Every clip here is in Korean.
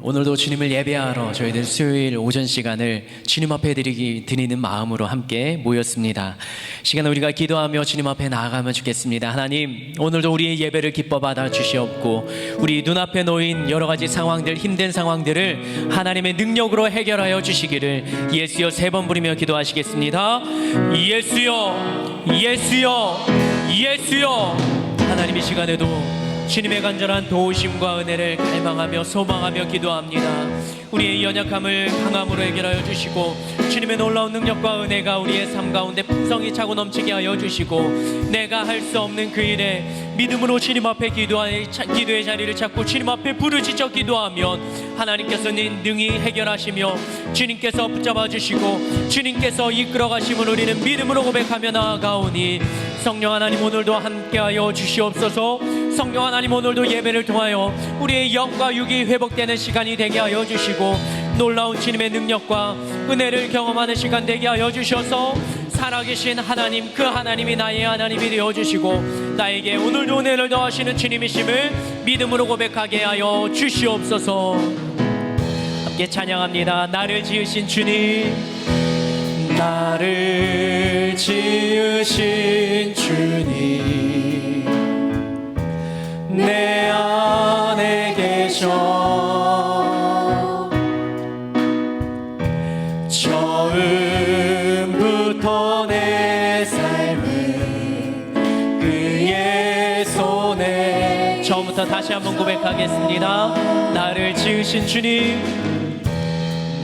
오늘도 주님을 예배하러 저희들 수요일 오전 시간을 주님 앞에 드리는 마음으로 함께 모였습니다. 시간 우리가 기도하며 주님 앞에 나아가면 좋겠습니다. 하나님, 오늘도 우리의 예배를 기뻐 받아 주시옵고 우리 눈앞에 놓인 여러 가지 상황들, 힘든 상황들을 하나님의 능력으로 해결하여 주시기를 예수여 3번 부르며 기도하시겠습니다. 예수여, 예수여, 예수여. 하나님, 이 시간에도 주님의 간절한 도우심과 은혜를 갈망하며 소망하며 기도합니다. 우리의 연약함을 강함으로 해결하여 주시고 주님의 놀라운 능력과 은혜가 우리의 삶 가운데 풍성히 차고 넘치게 하여 주시고 내가 할 수 없는 그 일에 믿음으로 주님 앞에 기도의 자리를 찾고 주님 앞에 부르짖어 기도하면 하나님께서는 능히 해결하시며 주님께서 붙잡아 주시고 주님께서 이끌어 가심을 우리는 믿음으로 고백하며 나아가오니 성령 하나님, 오늘도 함께하여 주시옵소서. 성령 하나님, 오늘도 예배를 통하여 우리의 영과 육이 회복되는 시간이 되게 하여 주시고 놀라운 주님의 능력과 은혜를 경험하는 시간 되게 하여 주셔서 살아계신 하나님, 그 하나님이 나의 하나님이 되어주시고 나에게 오늘도 은혜를 더하시는 주님이심을 믿음으로 고백하게 하여 주시옵소서. 함께 찬양합니다. 나를 지으신 주님, 나를 지으신 주님, 내 안에 계셔. 처음부터 내 삶은 그의 손에. 처음부터 다시 한번 고백하겠습니다. 나를 지으신 주님,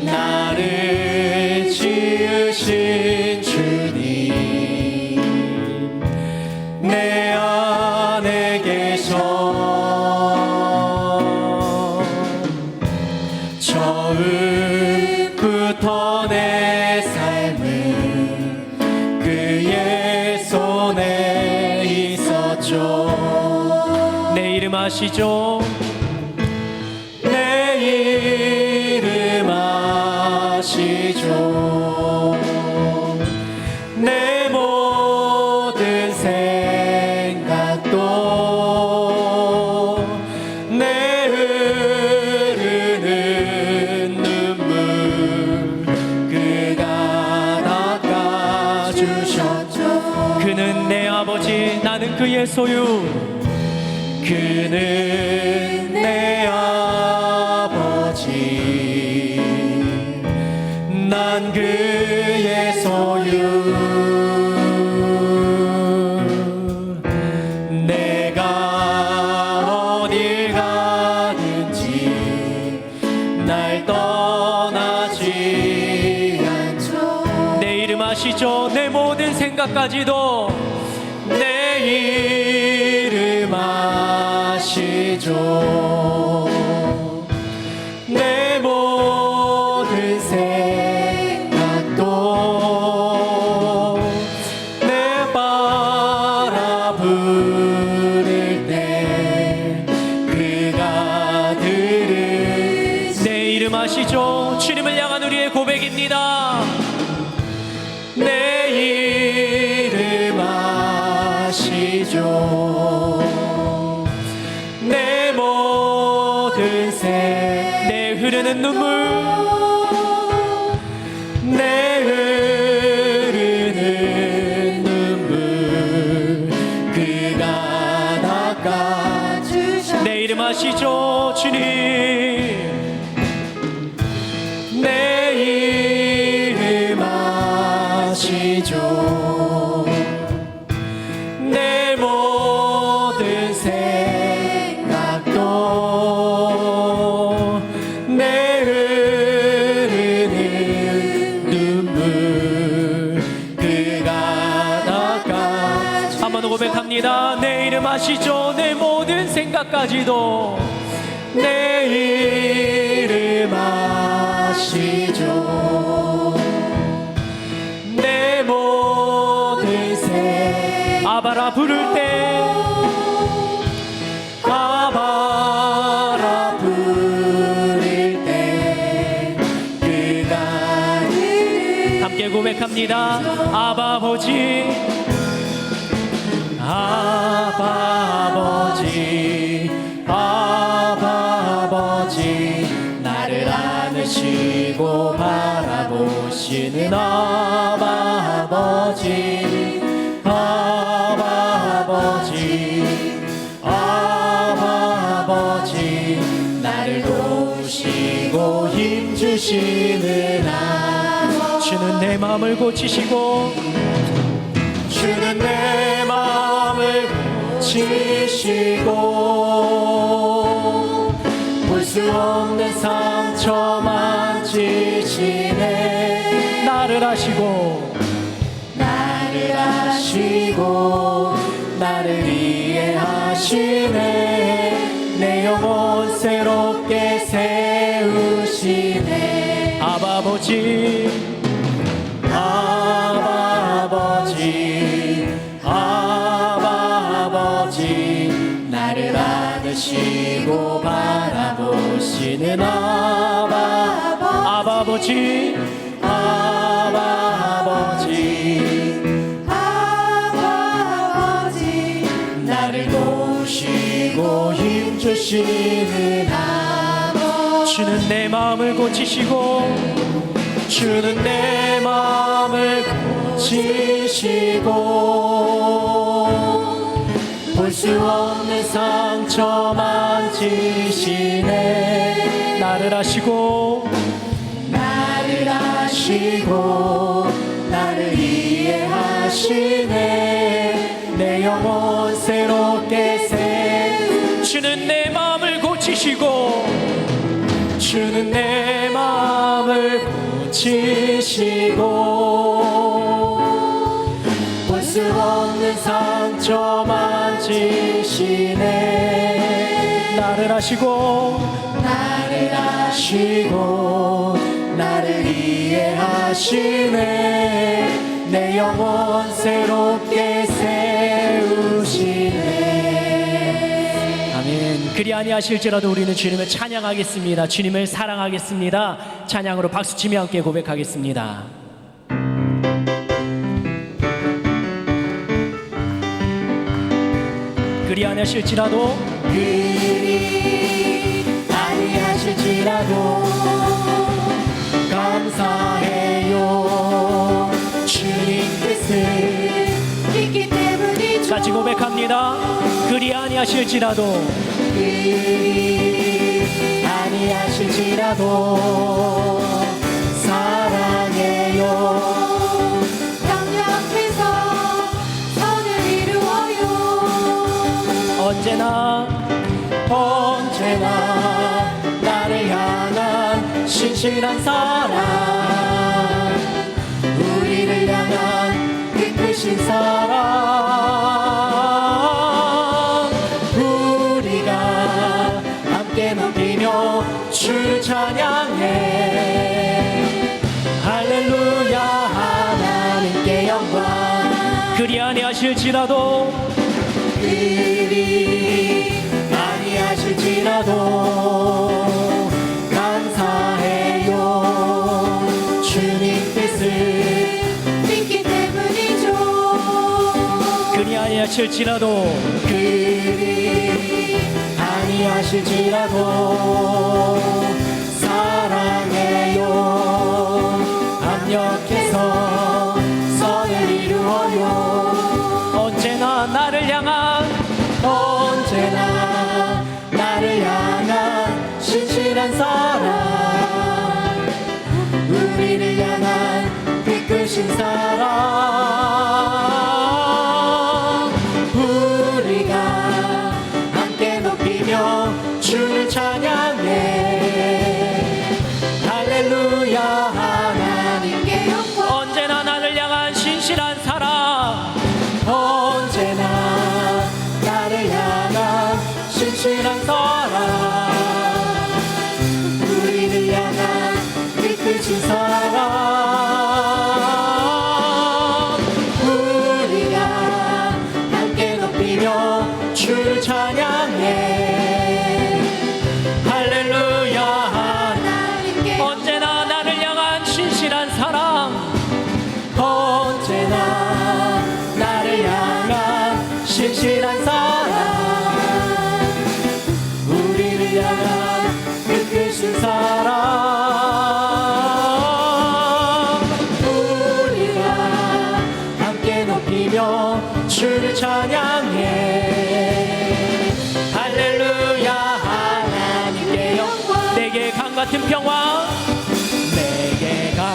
나를 지으신 주님, 내 안에 계셔. 처음부터 내 삶은 그의 손에 있었죠. 내 이름 아시죠? 내 이름 아시죠. 내 모든 생각도 내 흐르는 눈물 그가 닦아주셨죠. 그는 내 아버지, 나는 그의 소유. 그는 내 아버지, 난 그의 소유. 내가 어딜 가든지 날 떠나지 않죠. 내 이름 아시죠? 내 모든 생각까지도 내 이름 아시죠. 내 모든 생각도 내 바라 부를 때 그가 들으시. 내 이름 아시죠? 주님을 향한 우리의 고백입니다. 내 이름 아시죠. 내 모든 내 흐르는 눈물, 내 흐르는 눈물 그가 닦아주셨죠. 내 이름 아시죠? 주님, 내 이름 아시죠. 내 모든 생각도 내 흐르는 눈물 그가 닦아. 한 번 더 고백합니다. 내 이름 아시죠? 내 모든 생각까지도 내 이름 아시죠. 내 모든 아바라 부를 때, 아바라 부를 때 그가 함께 고백합니다. 아바 아버지, 아바 아버지, 아바 아버지, 나를 안으시고 바라보시는 아바 아버지, 아바 아버지, 아바 아버지, 나를 도우시고 힘주시는 아버지. 주는 내 마음을 고치시고, 주는 내 마음을 고치시고, 볼 수 없는 상처 만지시네. 나를 아시고, 나를 아시고, 나를 이해하시네. 내 영혼 새롭게 세우시네. 아바 아버지, 아바 아버지, 아바 아버지, 나를 안으시고 바라보시는 아바 아버지, 아바 아버지, 아바 아버지, 나를 도우시고 힘주시는 아버지. 주는 내 마음을 고치시고, 주는 내 마음을 고치시고, 볼 수 없는 상처 만지시네. 나를 아시고, 나를 아시고, 나를 이해하시네. 내 영혼 새롭게 주는 내 마음을 고치시고, 주는 내 마음을 고치시고, 볼 수 없는 상처 만지시네. 나를 아시고, 나를 아시고, 나를 이해하시네. 내 영혼 새롭게 세우시네. 아멘. 그리 아니하실지라도 우리는 주님을 찬양하겠습니다. 주님을 사랑하겠습니다. 찬양으로 박수치며 함께 고백하겠습니다. 그리 아니하실지라도, 그리 아니하실지라도 감사해요. 주님 뜻을 믿기 때문이죠. 같이 고백합니다. 그리 아니하실지라도, 그리 아니하실지라도 사랑해요. 언제나 나를 향한 신실한 사랑, 우리를 향한 이끄신 사랑, 우리가 함께 높이며 주를 찬양해. 할렐루야. 하나님께 영광. 그리 아니하실지라도, 그리 아니하실지라도 감사해요. 주님 뜻을 믿기 때문이죠. 그리 아니하실지라도, 그리 아니하실지라도 사랑해요. 합력해서 선을 이루어요. 언제나 나를 향한, 언제나 나를 향한 신실한 사랑, 우리를 향한 이끄신 사랑, 우리가 함께 높이며 주를 찬양해. 할렐루야. 하나님께 영광. 언제나 나를 향한 신실한 사랑, 언제나 나를 향한 신실한 사랑, 우리를 향한 이끄신 사랑, 우리가 함께 높이며 주를 찬양해. 할렐루야. 하나님께 언제나 나를 향한 신실한 사랑, 언제나 나를 향한 신실한 사랑, 우리를 향한 이끄신 사랑, 같은 평화, 내게 강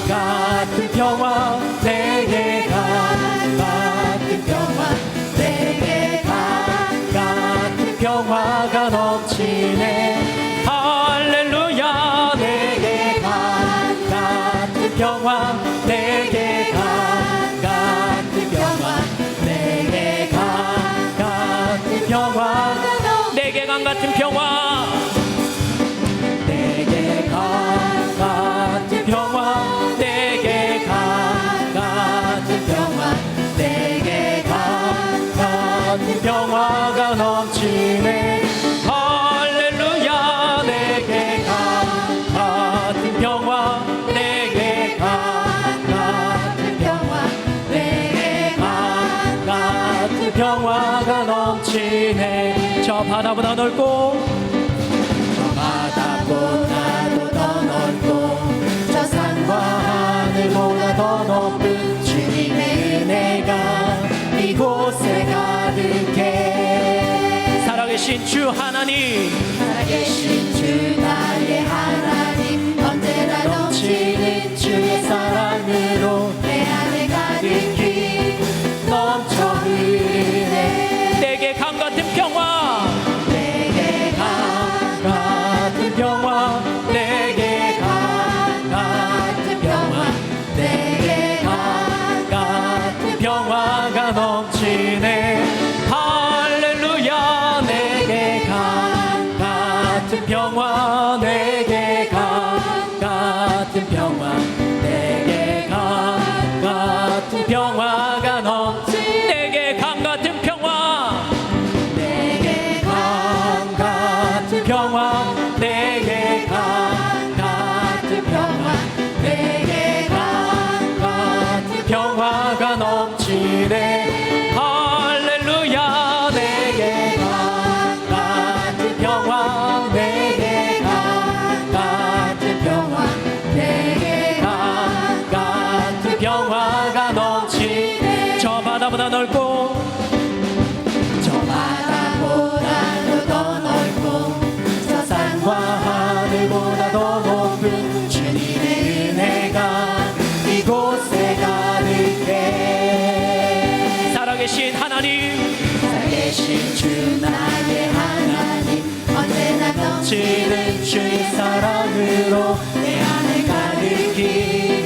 같은 평화, 내게 강 같은 평화, 내게 강 같은 평화가 넘치네. 할렐루야. 내게 강 같은 평화, 내게 강 같은 평화, 내게 강 같은 평화, 내게 강 같은 평화, 내게 강 같은 평화, 내게 강 같은 평화, 내게 강 같은 평화가 넘치네. 할렐루야. 내게 강 같은 평화, 내게 강 같은 평화, 내게 강 같은 평화가 넘치네. 저 바다보다 넓고 바다보다도 더 넓고 저 산과 하늘보다 더 높은 주님의 은혜가 이곳에 가득해. 살아계신 주 하나님, 살아계신 주 나의 하나님, 언제나 넘치는 주의 사랑으로 내 안에 가득히 넘쳐 흐르네. 내게 강 같은 평화, 내게 강 같은 평화, 내게 강 같은 평화, 내게 강 같은 평화가 넘치네. 할렐루야. 내게 강 같은 평화, 내게 강 같은 평화, 내게 강 같은 평화가 넘치네. 내게 강 같은 평화, 내게 강 같은 평화, 내게 강 같은 평화, 내게 강 같은 평화가 넘치네. 할렐루야. 내게 강 같은 평화, 내게 강 같은 평화, 내게 강 같은 평화가 넘치네. 저 바다보다 넓고 저 바다보다도 더 넓고 저 산과 하늘보다 더 높은 주님의 은혜가 이곳에 가득해. 살아계신 하나님, 살아계신 주 나의 하나님, 언제나 넘치는 주의 사랑으로 내 안에 가득히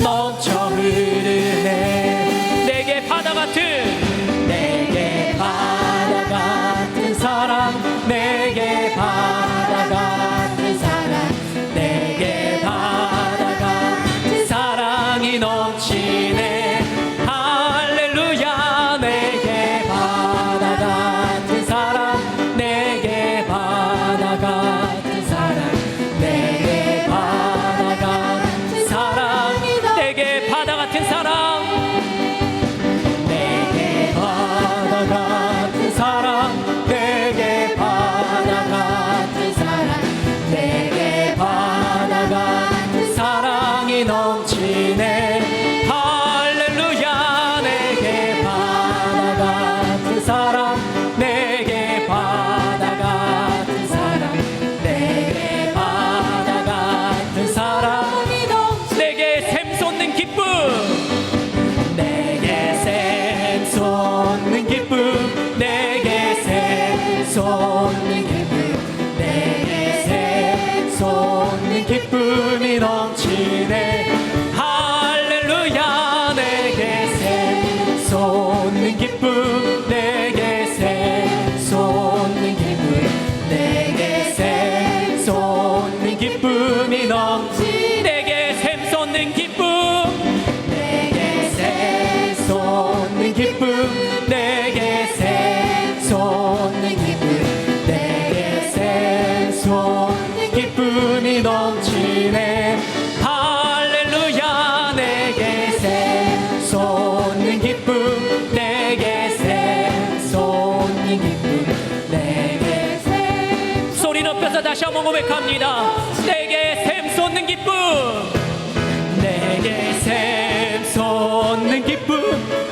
넘쳐 흐르네. 내게 바다 같은, 내게 바다 같은 사랑, 내게 바다 같은 사랑, 내게 바다 같은 사랑이 넘치네. 할렐루야. 내게 바다 같은 사랑, 내게 바다 같은 사랑, 내게 바다 같은 사랑, 내게 바다 같은 사랑, 내게 바다 같은 사랑, 내게 바다 같은 사랑, 내게 바다 같은 사랑이 넘치네. 할렐루야. 내게 바다 같은 사랑, 내게 바다 같은 사랑, 내게 바다 같은 사랑, 내게 샘 솟는 기쁨, 내게 샘 솟는 기쁨, 내게 샘 솟는 기쁨, 내게 샘 솟는 기쁨이 넘치네. 할렐루야. 내게 샘 솟는 기쁨, 내게 샘 솟는 기쁨, 내게 샘 솟는 기쁨이 넘치네. 내게 샘 솟는 기쁨, 내게 샘 솟는 기쁨, 내게 샘 솟는 기쁨, 내게 샘 솟는 기쁨이 넘치네. 할렐루야. 내게 샘 솟는 기쁨, 내게 샘 솟는 기쁨, 내게 샘. 소리 높여서 다시 한번 고백합니다. 내게 샘 솟는 기쁨, 내게 샘 솟는 기쁨,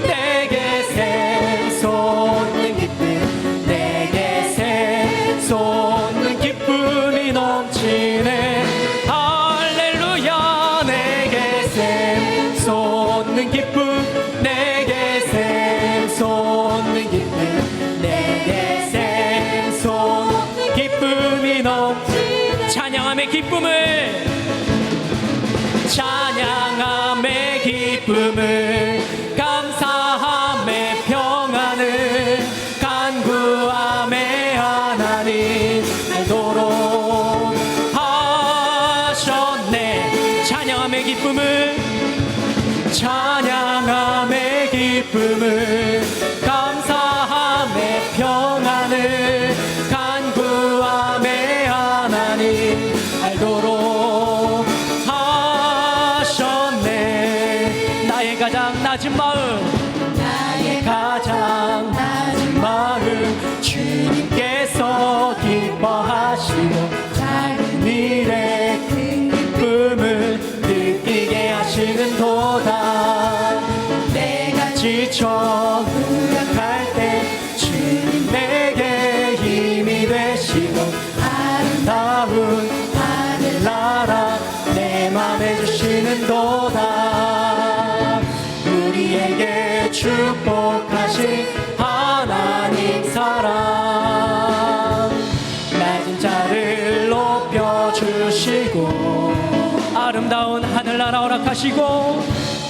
내게 샘 솟는 기쁨, 내게 샘 솟는 기쁨이 넘치네. 찬양함의 기쁨을 찬양함의 기쁨을 감사함의 평안을 간구함의 하나님 알도록 하셨네. 찬양함의 기쁨을 찬양함의 기쁨을 감사함의 평안을 간구함의 하나님 알도록 하셨네. 나의 가장 낮은 마음 나의 가장 낮은 마음 주님께서 기뻐하시고 작은 일의 큰 기쁨을 느끼게 하시는 도다. 내가 지쳐 무력할 때 주님 내게 힘이 되시고 아름다운 하늘나라 내 맘에 주시는 도다. 우리에게 축복하신 하나님 사랑 낮은 자를 높여주시고 아름다운 하늘나라 허락하시고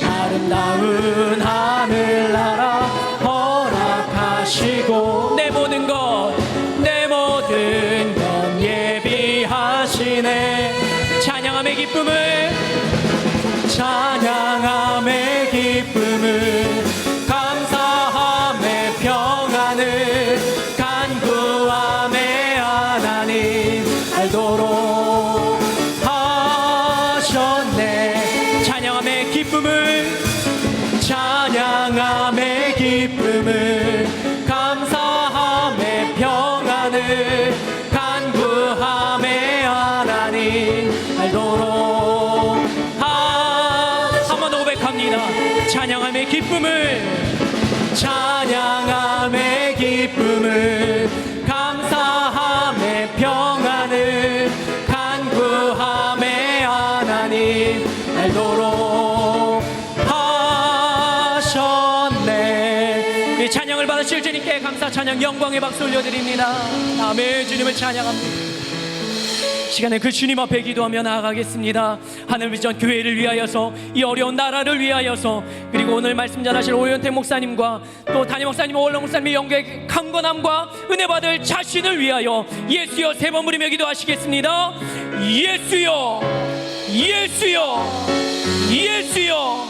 아름다운 하늘나라 허락하시고 내 모든 것 예비하시네. 찬양함의 기쁨을 찬양함의 기쁨을 감사함의 평안을 간구함의 하나님 알도록 하셨네. 찬양함의 기쁨을 찬양함의 기쁨을 감사함의 평안을 간구함의 하나님 알도록 한 번 더 고백합니다. 찬양함의 기쁨을 찬양함의 기쁨을 감사함의 평안을 간구함의 하나님 알도록 하셨네. 이 찬양을 받으실 주님께 감사 찬양 영광의 박수 올려드립니다. 아멘. 주님을 찬양합니다. 시간에 그 주님 앞에 기도하며 나아가겠습니다. 하늘비전 교회를 위하여서 이 어려운 나라를 위하여서 그리고 오늘 말씀 전하실 오현태 목사님과 또 담임 목사님 오월로 목사님의 영계 강건함과 은혜 받을 자신을 위하여 예수여 세 번 부르며 기도하시겠습니다. 예수여 예수여 예수여.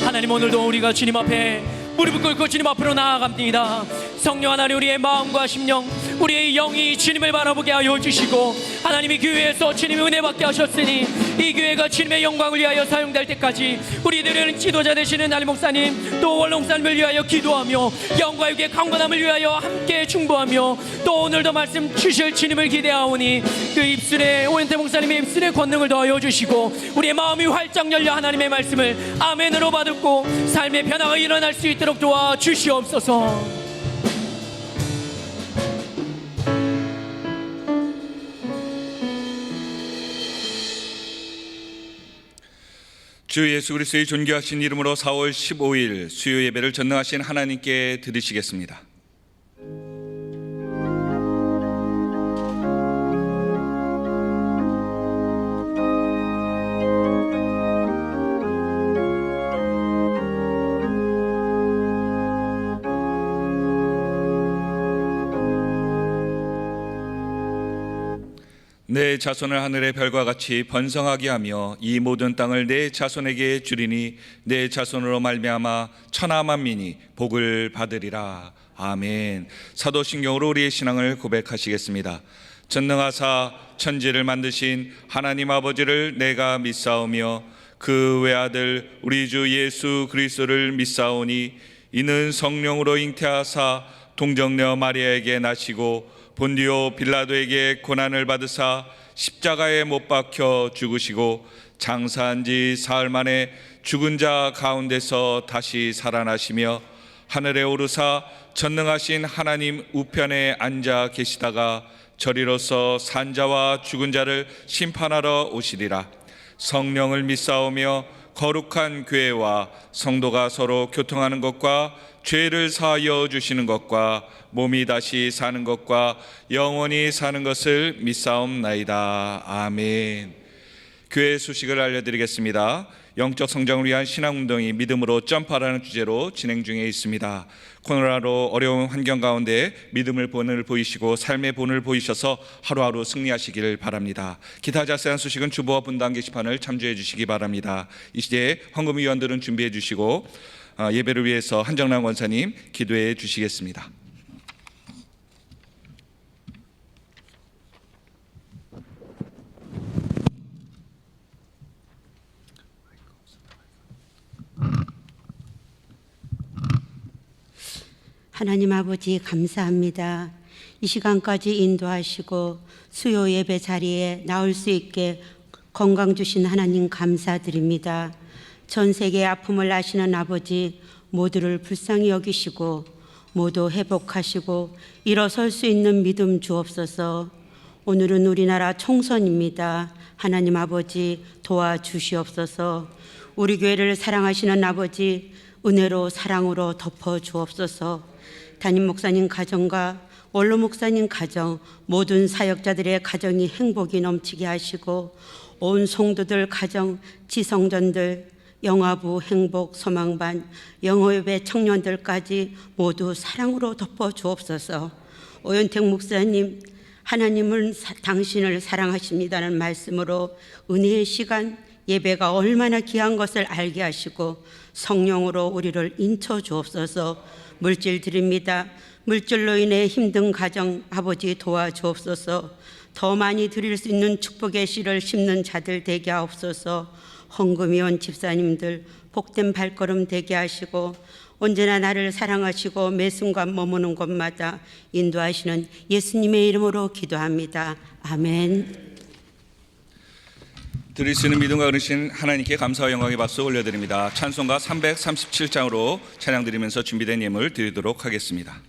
하나님 오늘도 우리가 주님 앞에 무릎을 꿇고 주님 앞으로 나아갑니다. 성령 하나님 우리의 마음과 심령 우리의 영이 주님을 바라보게 하여 주시고 하나님이 교회에서 주님의 은혜 받게 하셨으니 이 교회가 주님의 영광을 위하여 사용될 때까지 우리들은 지도자 되시는 담임 목사님 또 원로 목사님을 위하여 기도하며 영과 육의 강건함을 위하여 함께 중보하며 또 오늘도 말씀 주실 주님을 기대하오니 그 입술에 오현태 목사님의 입술에 권능을 더하여 주시고 우리의 마음이 활짝 열려 하나님의 말씀을 아멘으로 받고 삶의 변화가 일어날 수 있도록 도와주시옵소서. 주 예수 그리스도의 존귀하신 이름으로 4월 15일 수요 예배를 전능하신 하나님께 드리시겠습니다. 내 자손을 하늘의 별과 같이 번성하게 하며 이 모든 땅을 내 자손에게 주리니 내 자손으로 말미암아 천하 만민이 복을 받으리라. 아멘. 사도신경으로 우리의 신앙을 고백하시겠습니다. 전능하사 천지를 만드신 하나님 아버지를 내가 믿사오며 그 외아들 우리 주 예수 그리스도를 믿사오니 이는 성령으로 잉태하사 동정녀 마리아에게 나시고 본디오 빌라도에게 고난을 받으사 십자가에 못 박혀 죽으시고 장사한 지 사흘 만에 죽은 자 가운데서 다시 살아나시며 하늘에 오르사 전능하신 하나님 우편에 앉아 계시다가 저리로서 산자와 죽은 자를 심판하러 오시리라. 성령을 믿사오며 거룩한 교회와 성도가 서로 교통하는 것과 죄를 사하여 주시는 것과 몸이 다시 사는 것과 영원히 사는 것을 믿사옵나이다. 아멘. 교회 소식을 알려드리겠습니다. 영적 성장을 위한 신앙운동이 믿음으로 점프하라는 주제로 진행 중에 있습니다. 코로나로 어려운 환경 가운데 믿음의 본을 보이시고 삶의 본을 보이셔서 하루하루 승리하시길 바랍니다. 기타 자세한 소식은 주보와 분당 게시판을 참조해 주시기 바랍니다. 이 시대에 헌금위원들은 준비해 주시고 예배를 위해서 한정남 권사님 기도해 주시겠습니다. 하나님 아버지 감사합니다. 이 시간까지 인도하시고 수요 예배 자리에 나올 수 있게 건강 주신 하나님 감사드립니다. 전 세계의 아픔을 아시는 아버지 모두를 불쌍히 여기시고 모두 회복하시고 일어설 수 있는 믿음 주옵소서. 오늘은 우리나라 총선입니다. 하나님 아버지 도와주시옵소서. 우리 교회를 사랑하시는 아버지 은혜로 사랑으로 덮어 주옵소서. 담임 목사님 가정과 원로 목사님 가정 모든 사역자들의 가정이 행복이 넘치게 하시고 온 성도들 가정 지성전들 영화부 행복 소망반 영호예배 청년들까지 모두 사랑으로 덮어 주옵소서. 오현택 목사님 하나님은 당신을 사랑하십니다는 말씀으로 은혜의 시간 예배가 얼마나 귀한 것을 알게 하시고 성령으로 우리를 인쳐 주옵소서. 물질 드립니다. 물질로 인해 힘든 가정 아버지 도와주옵소서. 더 많이 드릴 수 있는 축복의 씨를 심는 자들 되게 하옵소서. 헌금위원 집사님들 복된 발걸음 되게 하시고 언제나 나를 사랑하시고 매 순간 머무는 곳마다 인도하시는 예수님의 이름으로 기도합니다. 아멘. 드릴 수 있는 믿음과 은혜신 하나님께 감사와 영광의 박수 올려드립니다. 찬송가 337장으로 찬양 드리면서 준비된 예물 드리도록 하겠습니다.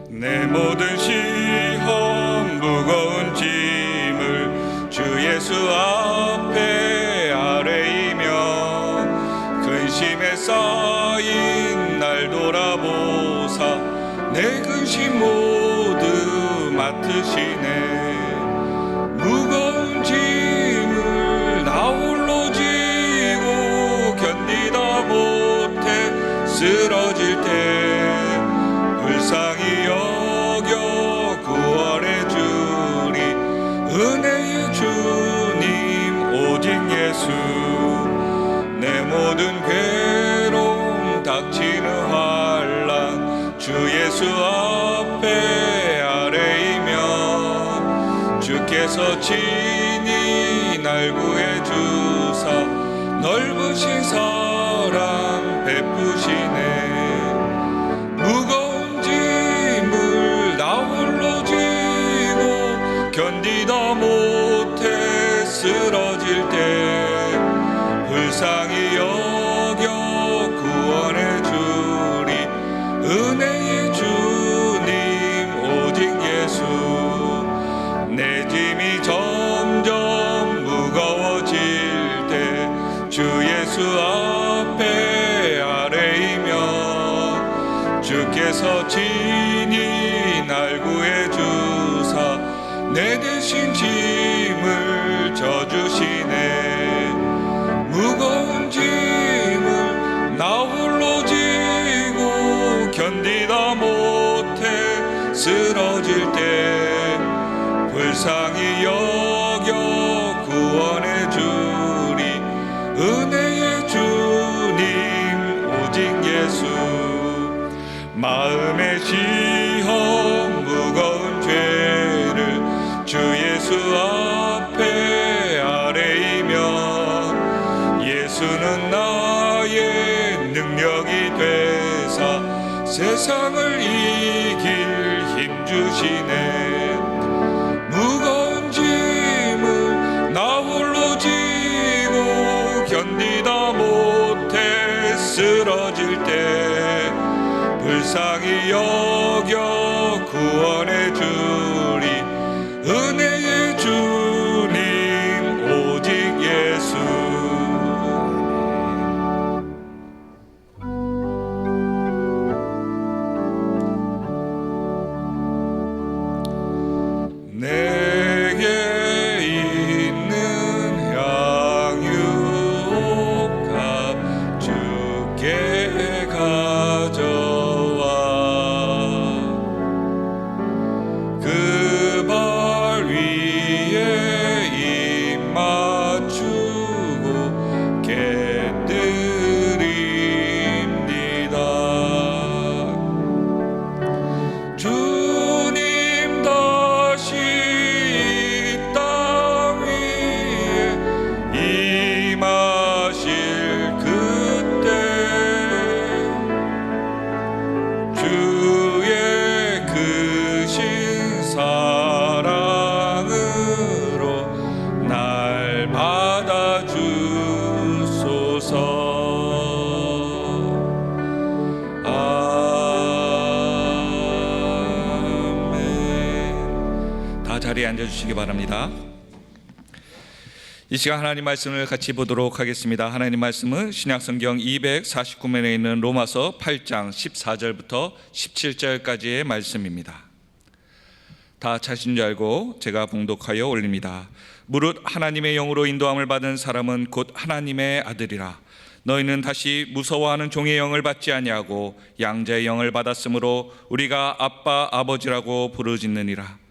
내 모든 시험 무거운 짐을 주 예수 앞에 아뢰이며 근심에 쌓인 날 돌아보사 내 근심 모두 맡으시네. 무거운 짐을 나 홀로 지고 견디다 못해 쓰러질 때 불쌍히 여겨 구원해 주리 은혜의 주님 오직 예수. 내 모든 괴로움 닥치는 환난 주 예수 앞에 아뢰이며 주께서 친히 날 구해 주사 넓으신 사랑 베푸시네. 무거운 짐을 나 홀로 지고 견디다 못해 쓰러질 때 불쌍히 여겨 구원해 주리 은혜의 주님 오직 예수. 내 짐이 점점 무거워질 때 주 예수 앞에 아뢰이며 주께서 친히 날 구해 주사 내 대신 짐을 져주시네. 무거운 짐을 나 홀로 지고 견디다 못해 쓰러질 때 불쌍히 여겨 구원해 주리 은혜의 주님 오직 예수. 마음의 시험 무거운 죄를 주 예수 앞에 아뢰이며 예수는 나의 능력이 되사 세상을 이길 힘 주시네. 무거운 짐을 나 홀로 지고 견디다 못해 쓰러질 때 불쌍히 여겨 구원해 주리. 은혜의 주님 오직 예수. 내게 있는 향유옥합 주께 가져와. 그 발 위에 입 맞추고 객드립니다. 주님 다시 이 땅 위에 임하실 그때 주의 크신 사랑으로 날 받아주소서. 아멘. 다 자리에 앉아주시기 바랍니다. 이 시간 하나님 말씀을 같이 보도록 하겠습니다. 하나님 말씀은 신약성경 249면에 있는 로마서 8장 14절부터 17절까지의 말씀입니다. 다 찾으신 줄 알고 제가 봉독하여 올립니다. 무릇 하나님의 영으로 인도함을 받은 사람은 곧 하나님의 아들이라. 너희는 다시 무서워하는 종의 영을 받지 아니하고 양자의 영을 받았으므로 우리가 아빠 아버지라고 부르짖느니라.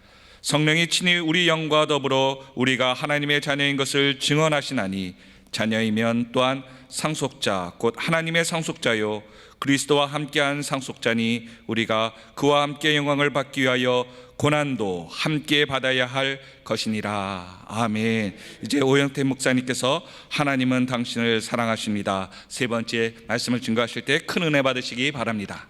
성령이 친히 우리 영과 더불어 우리가 하나님의 자녀인 것을 증언하시나니 자녀이면 또한 상속자 곧 하나님의 상속자요 그리스도와 함께한 상속자니 우리가 그와 함께 영광을 받기 위하여 고난도 함께 받아야 할 것이니라. 아멘. 이제 오영태 목사님께서 하나님은 당신을 사랑하십니다 세 번째 말씀을 증거하실 때 큰 은혜 받으시기 바랍니다.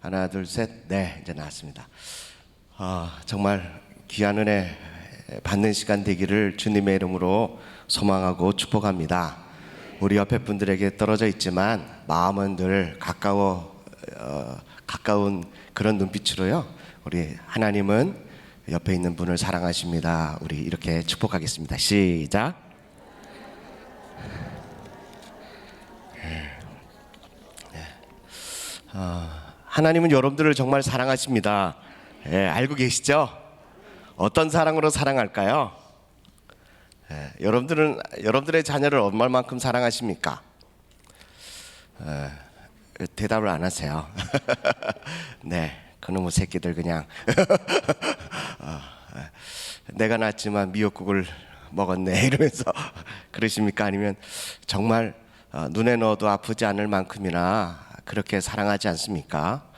하나 둘 셋. 네, 이제 나왔습니다. 정말 귀한 은혜 받는 시간 되기를 주님의 이름으로 소망하고 축복합니다. 우리 옆에 분들에게 떨어져 있지만 마음은 늘 가까운 그런 눈빛으로요. 우리 하나님은 옆에 있는 분을 사랑하십니다. 우리 이렇게 축복하겠습니다. 시작. 하나님은 여러분들을 정말 사랑하십니다. 알고 계시죠? 어떤 사랑으로 사랑할까요? 여러분들의 자녀를 얼마만큼 사랑하십니까? 대답을 안 하세요. 네, 그놈의 새끼들 그냥 내가 낳았지만 미역국을 먹었네 이러면서 그러십니까? 아니면 정말 눈에 넣어도 아프지 않을 만큼이나 그렇게 사랑하지 않습니까?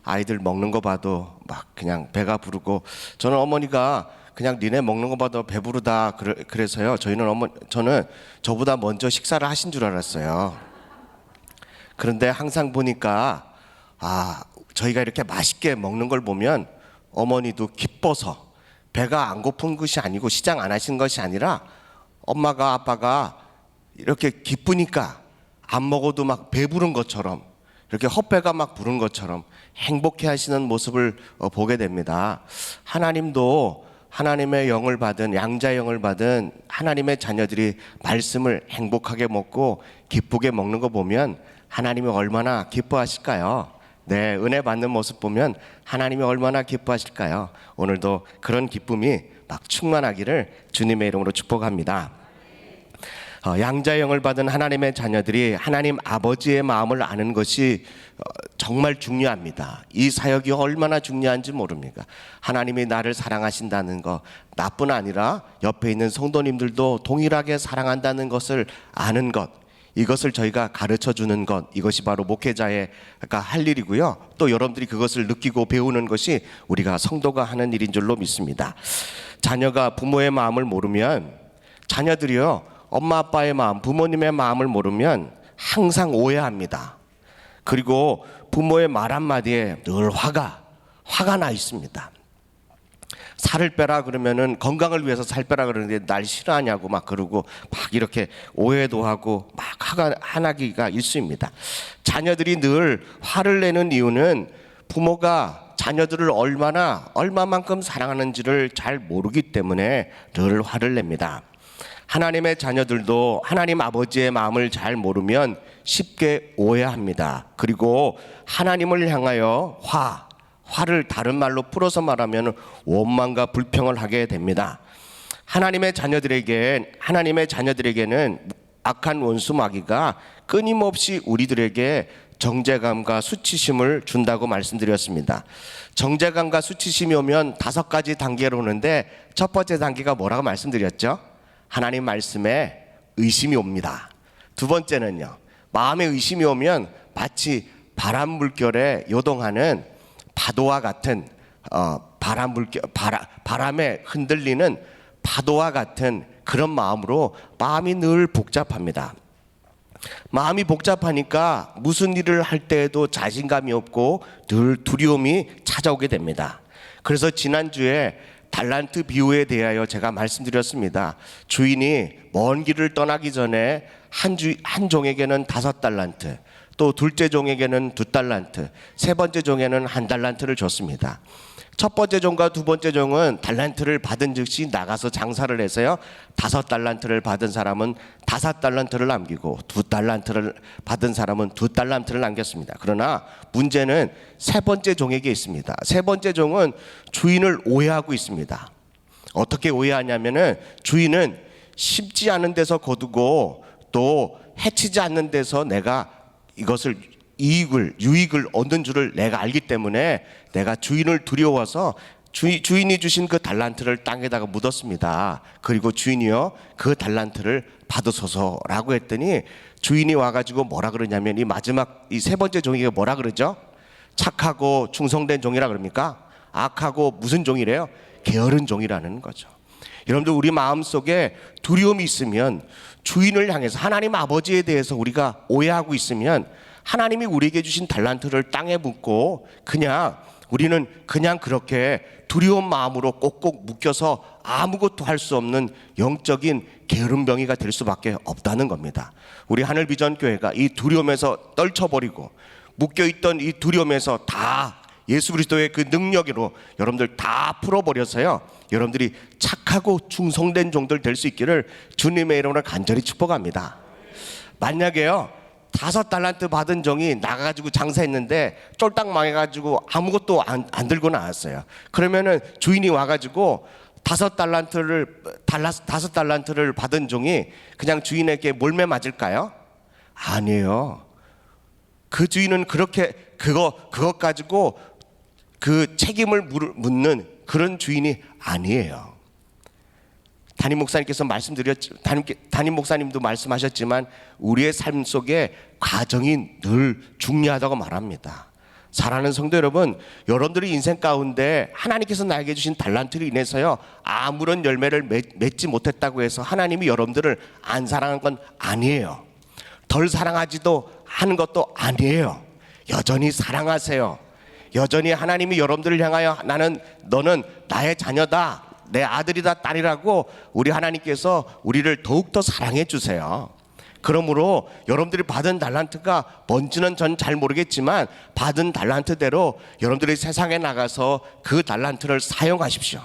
아이들 먹는 거 봐도 막 그냥 배가 부르고, 저는 어머니가 그냥 니네 먹는 거 봐도 배부르다 그래서요. 저는 저보다 먼저 식사를 하신 줄 알았어요. 그런데 항상 보니까 저희가 이렇게 맛있게 먹는 걸 보면 어머니도 기뻐서, 배가 안 고픈 것이 아니고 시장 안 하신 것이 아니라 엄마가 아빠가 이렇게 기쁘니까 안 먹어도 막 배부른 것처럼, 이렇게 헛배가 막 부른 것처럼 행복해 하시는 모습을 보게 됩니다. 하나님도 하나님의 영을 받은, 양자의 영을 받은 하나님의 자녀들이 말씀을 행복하게 먹고 기쁘게 먹는 거 보면 하나님이 얼마나 기뻐하실까요? 네, 은혜 받는 모습 보면 하나님이 얼마나 기뻐하실까요? 오늘도 그런 기쁨이 막 충만하기를 주님의 이름으로 축복합니다. 양자의 영을 받은 하나님의 자녀들이 하나님 아버지의 마음을 아는 것이 정말 중요합니다. 이 사역이 얼마나 중요한지 모릅니까? 하나님이 나를 사랑하신다는 것, 나뿐 아니라 옆에 있는 성도님들도 동일하게 사랑한다는 것을 아는 것, 이것을 저희가 가르쳐주는 것, 이것이 바로 목회자가 할 일이고요. 또 여러분들이 그것을 느끼고 배우는 것이 우리가 성도가 하는 일인 줄로 믿습니다. 자녀가 부모의 마음을 모르면, 자녀들이요, 엄마 아빠의 마음, 부모님의 마음을 모르면 항상 오해합니다. 그리고 부모의 말 한마디에 늘 화가 나 있습니다. 살을 빼라 그러면은 건강을 위해서 살 빼라 그러는데 날 싫어하냐고 막 그러고 막 이렇게 오해도 하고 막 화나기가 일쑤입니다. 자녀들이 늘 화를 내는 이유는 부모가 자녀들을 얼마만큼 사랑하는지를 잘 모르기 때문에 늘 화를 냅니다. 하나님의 자녀들도 하나님 아버지의 마음을 잘 모르면 쉽게 오해합니다. 그리고 하나님을 향하여 화를 다른 말로 풀어서 말하면 원망과 불평을 하게 됩니다. 하나님의 자녀들에게는 악한 원수 마귀가 끊임없이 우리들에게 정죄감과 수치심을 준다고 말씀드렸습니다. 정죄감과 수치심이 오면 5가지 단계로 오는데 첫 번째 단계가 뭐라고 말씀드렸죠? 하나님 말씀에 의심이 옵니다. 두 번째는요, 마음에 의심이 오면 마치 바람 물결에 요동하는 파도와 같은 바람에 흔들리는 파도와 같은 그런 마음으로 마음이 늘 복잡합니다. 마음이 복잡하니까 무슨 일을 할 때에도 자신감이 없고 늘 두려움이 찾아오게 됩니다. 그래서 지난주에 달란트 비유에 대하여 제가 말씀드렸습니다. 주인이 먼 길을 떠나기 전에 한 종에게는 5달란트, 또 둘째 종에게는 2달란트, 세 번째 종에는 1달란트를 줬습니다. 첫 번째 종과 두 번째 종은 달란트를 받은 즉시 나가서 장사를 해서요, 5달란트를 받은 사람은 5달란트를 남기고 2달란트를 받은 사람은 2달란트를 남겼습니다. 그러나 문제는 세 번째 종에게 있습니다. 세 번째 종은 주인을 오해하고 있습니다. 어떻게 오해하냐면은 주인은 심지 않은 데서 거두고 또 해치지 않는 데서 내가 이것을 유익을 얻는 줄을 내가 알기 때문에 내가 주인을 두려워서 주인이 주신 그 달란트를 땅에다가 묻었습니다. 그리고 주인이요, 그 달란트를 받으소서라고 했더니 주인이 와가지고 뭐라 그러냐면 이 세 번째 종에게 뭐라 그러죠? 착하고 충성된 종이라 그럽니까? 악하고 무슨 종이래요? 게으른 종이라는 거죠. 여러분들, 우리 마음속에 두려움이 있으면 주인을 향해서 하나님 아버지에 대해서 우리가 오해하고 있으면 하나님이 우리에게 주신 달란트를 땅에 묻고 우리는 그냥 그렇게 두려운 마음으로 꼭꼭 묶여서 아무것도 할 수 없는 영적인 게으름병이가 될 수밖에 없다는 겁니다. 우리 하늘비전교회가 이 두려움에서 떨쳐버리고 묶여있던 이 두려움에서 다 예수 그리스도의 그 능력으로 여러분들 다 풀어버려서요, 여러분들이 착하고 충성된 종들 될 수 있기를 주님의 이름으로 간절히 축복합니다. 만약에요, 5달란트 받은 종이 나가가지고 장사했는데 쫄딱 망해가지고 아무것도 안 들고 나왔어요. 그러면은 주인이 와가지고 5달란트를 받은 종이 그냥 주인에게 몰매 맞을까요? 아니에요. 그 주인은 그렇게 그것 가지고 그 책임을 묻는 그런 주인이 아니에요. 담임 목사님께서 담임 목사님도 말씀하셨지만 우리의 삶 속에 과정이 늘 중요하다고 말합니다. 사랑하는 성도 여러분, 여러분들의 인생 가운데 하나님께서 나에게 주신 달란트로 인해서요, 아무런 열매를 맺지 못했다고 해서 하나님이 여러분들을 안 사랑한 건 아니에요. 덜 사랑하지도 하는 것도 아니에요. 여전히 사랑하세요. 여전히 하나님이 여러분들을 향하여 너는 나의 자녀다, 내 아들이다, 딸이라고 우리 하나님께서 우리를 더욱더 사랑해 주세요. 그러므로 여러분들이 받은 달란트가 뭔지는 전 잘 모르겠지만 받은 달란트대로 여러분들이 세상에 나가서 그 달란트를 사용하십시오.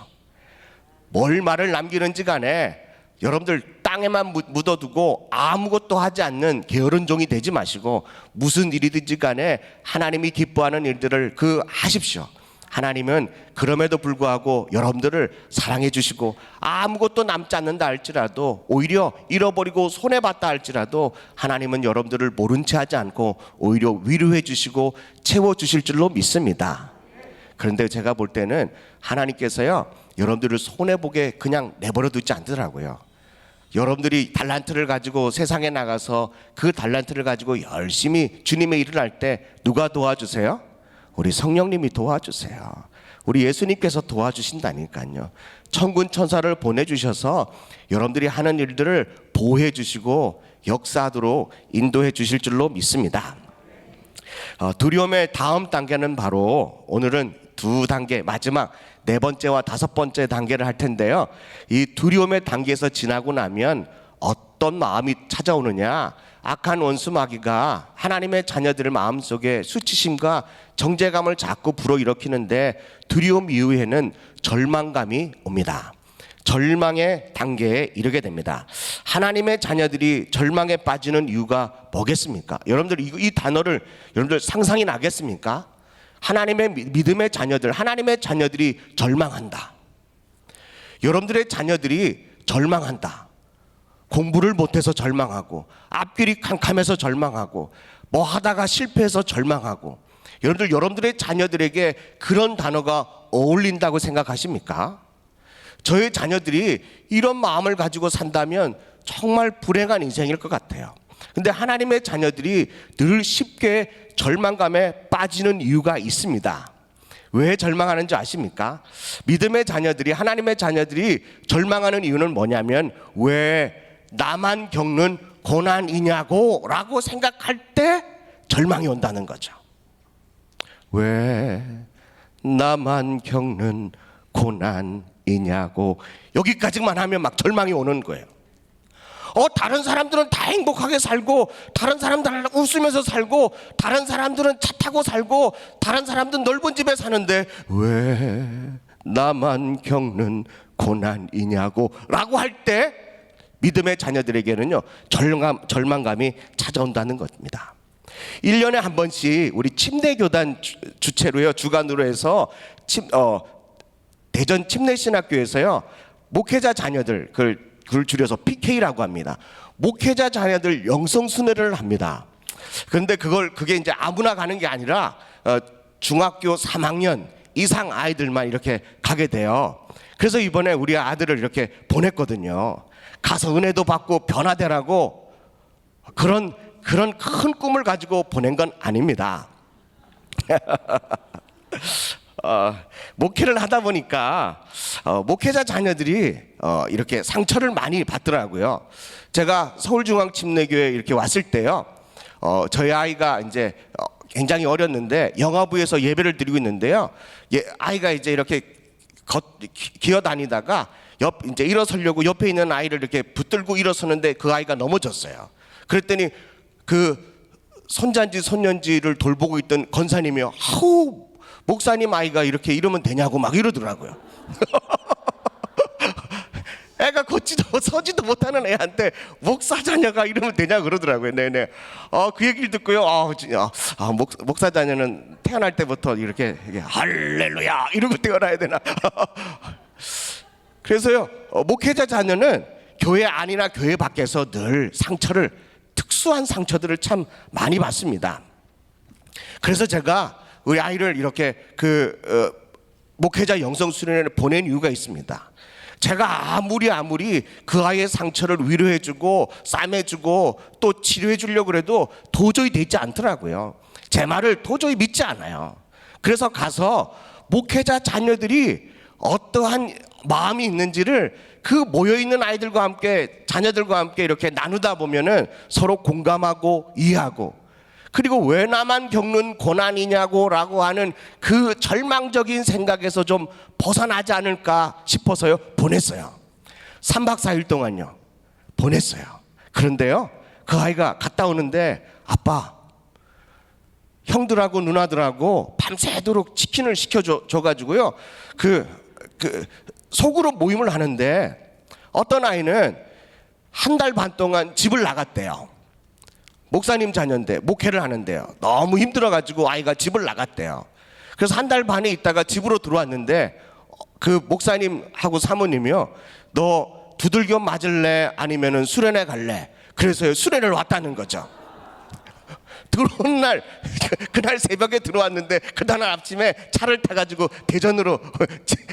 뭘 말을 남기는지 간에 여러분들 땅에만 묻어두고 아무것도 하지 않는 게으른 종이 되지 마시고 무슨 일이든지 간에 하나님이 기뻐하는 일들을 하십시오. 하나님은 그럼에도 불구하고 여러분들을 사랑해 주시고 아무것도 남지 않는다 할지라도, 오히려 잃어버리고 손해봤다 할지라도 하나님은 여러분들을 모른 채 하지 않고 오히려 위로해 주시고 채워주실 줄로 믿습니다. 그런데 제가 볼 때는 하나님께서요, 여러분들을 손해보게 그냥 내버려 두지 않더라고요. 여러분들이 달란트를 가지고 세상에 나가서 그 달란트를 가지고 열심히 주님의 일을 할 때 누가 도와주세요? 우리 성령님이 도와주세요. 우리 예수님께서 도와주신다니까요. 천군 천사를 보내주셔서 여러분들이 하는 일들을 보호해 주시고 역사하도록 인도해 주실 줄로 믿습니다. 두려움의 다음 단계는 바로 오늘은 두 단계, 마지막 네 번째와 다섯 번째 단계를 할 텐데요. 이 두려움의 단계에서 지나고 나면 어떤 마음이 찾아오느냐? 악한 원수 마귀가 하나님의 자녀들의 마음속에 수치심과 정죄감을 자꾸 불어일으키는데, 두려움 이후에는 절망감이 옵니다. 절망의 단계에 이르게 됩니다. 하나님의 자녀들이 절망에 빠지는 이유가 뭐겠습니까? 여러분들 이 단어를 여러분들 상상이 나겠습니까? 하나님의 믿음의 자녀들, 하나님의 자녀들이 절망한다. 여러분들의 자녀들이 절망한다. 공부를 못해서 절망하고, 앞길이 캄캄해서 절망하고, 뭐 하다가 실패해서 절망하고. 여러분들의 자녀들에게 그런 단어가 어울린다고 생각하십니까? 저의 자녀들이 이런 마음을 가지고 산다면 정말 불행한 인생일 것 같아요. 근데 하나님의 자녀들이 늘 쉽게 절망감에 빠지는 이유가 있습니다. 왜 절망하는지 아십니까? 믿음의 자녀들이, 하나님의 자녀들이 절망하는 이유는 뭐냐면, 왜 나만 겪는 고난이냐고 라고 생각할 때 절망이 온다는 거죠. 왜 나만 겪는 고난이냐고, 여기까지만 하면 막 절망이 오는 거예요. 다른 사람들은 다 행복하게 살고, 다른 사람들은 웃으면서 살고, 다른 사람들은 차 타고 살고, 다른 사람들은 넓은 집에 사는데 왜 나만 겪는 고난이냐고 라고 할 때 믿음의 자녀들에게는요, 절망감이 찾아온다는 겁니다. 1년에 한 번씩 우리 침례교단 주체로요, 주관으로 해서 대전 침례신학교에서요, 목회자 자녀들, 그걸 줄여서 PK라고 합니다. 목회자 자녀들 영성순회를 합니다. 그런데 그게 이제 아무나 가는 게 아니라 중학교 3학년 이상 아이들만 이렇게 가게 돼요. 그래서 이번에 우리 아들을 이렇게 보냈거든요. 가서 은혜도 받고 변화되라고. 그런 큰 꿈을 가지고 보낸 건 아닙니다. 목회를 하다 보니까 목회자 자녀들이 이렇게 상처를 많이 받더라고요. 제가 서울중앙침례교회에 이렇게 왔을 때요, 저희 아이가 이제 굉장히 어렸는데 영화부에서 예배를 드리고 있는데요, 아이가 이제 이렇게 기어다니다가 이제 일어서려고 옆에 있는 아이를 이렇게 붙들고 일어서는데 그 아이가 넘어졌어요. 그랬더니 그 손잔지 손녀인지를 돌보고 있던 권사님이 아우, 목사님 아이가 이렇게 이러면 되냐고 막 이러더라고요. 애가 걷지도 서지도 못하는 애한테 목사 자녀가 이러면 되냐 그러더라고요. 네네. 그 얘기를 듣고요, 목사 자녀는 태어날 때부터 이렇게 할렐루야 이러고 태어나야 되나. 그래서요, 목회자 자녀는 교회 안이나 교회 밖에서 늘 특수한 상처들을 참 많이 받습니다. 그래서 제가 우리 아이를 이렇게 목회자 영성수련회를 보낸 이유가 있습니다. 제가 아무리 그 아이의 상처를 위로해주고 싸매주고 또 치료해 주려고 해도 도저히 되지 않더라고요. 제 말을 도저히 믿지 않아요. 그래서 가서 목회자 자녀들이 어떠한 마음이 있는지를 그 모여있는 아이들과 함께, 자녀들과 함께 이렇게 나누다 보면은 서로 공감하고 이해하고, 그리고 왜 나만 겪는 고난이냐고 라고 하는 그 절망적인 생각에서 좀 벗어나지 않을까 싶어서요, 보냈어요. 3박 4일 동안요, 보냈어요. 그런데요, 그 아이가 갔다 오는데, 아빠, 형들하고 누나들하고 밤새도록 치킨을 시켜줘가지고요, 속으로 모임을 하는데, 어떤 아이는 한 달 반 동안 집을 나갔대요. 목사님 자녀인데 목회를 하는데요, 너무 힘들어가지고 아이가 집을 나갔대요. 그래서 한 달 반에 있다가 집으로 들어왔는데 그 목사님하고 사모님이요, 너 두들겨 맞을래 아니면은 수련회 갈래? 그래서 수련회를 왔다는 거죠. 들어온 날, 그날 새벽에 들어왔는데 그날 아침에 차를 타가지고 대전으로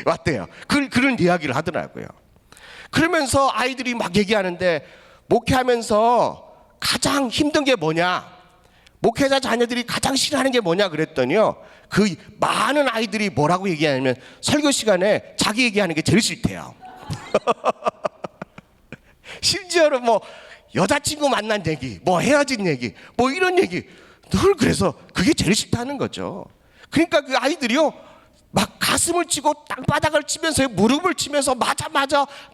왔대요. 그런 이야기를 하더라고요. 그러면서 아이들이 막 얘기하는데, 목회하면서 가장 힘든 게 뭐냐, 목회자 자녀들이 가장 싫어하는 게 뭐냐 그랬더니요, 그 많은 아이들이 뭐라고 얘기하냐면 설교 시간에 자기 얘기하는 게 제일 싫대요. 심지어는 뭐 여자친구 만난 얘기, 뭐 헤어진 얘기, 뭐 이런 얘기 늘, 그래서 그게 제일 싫다는 거죠. 그러니까 그 아이들이요, 막 가슴을 치고 땅바닥을 치면서 무릎을 치면서 맞아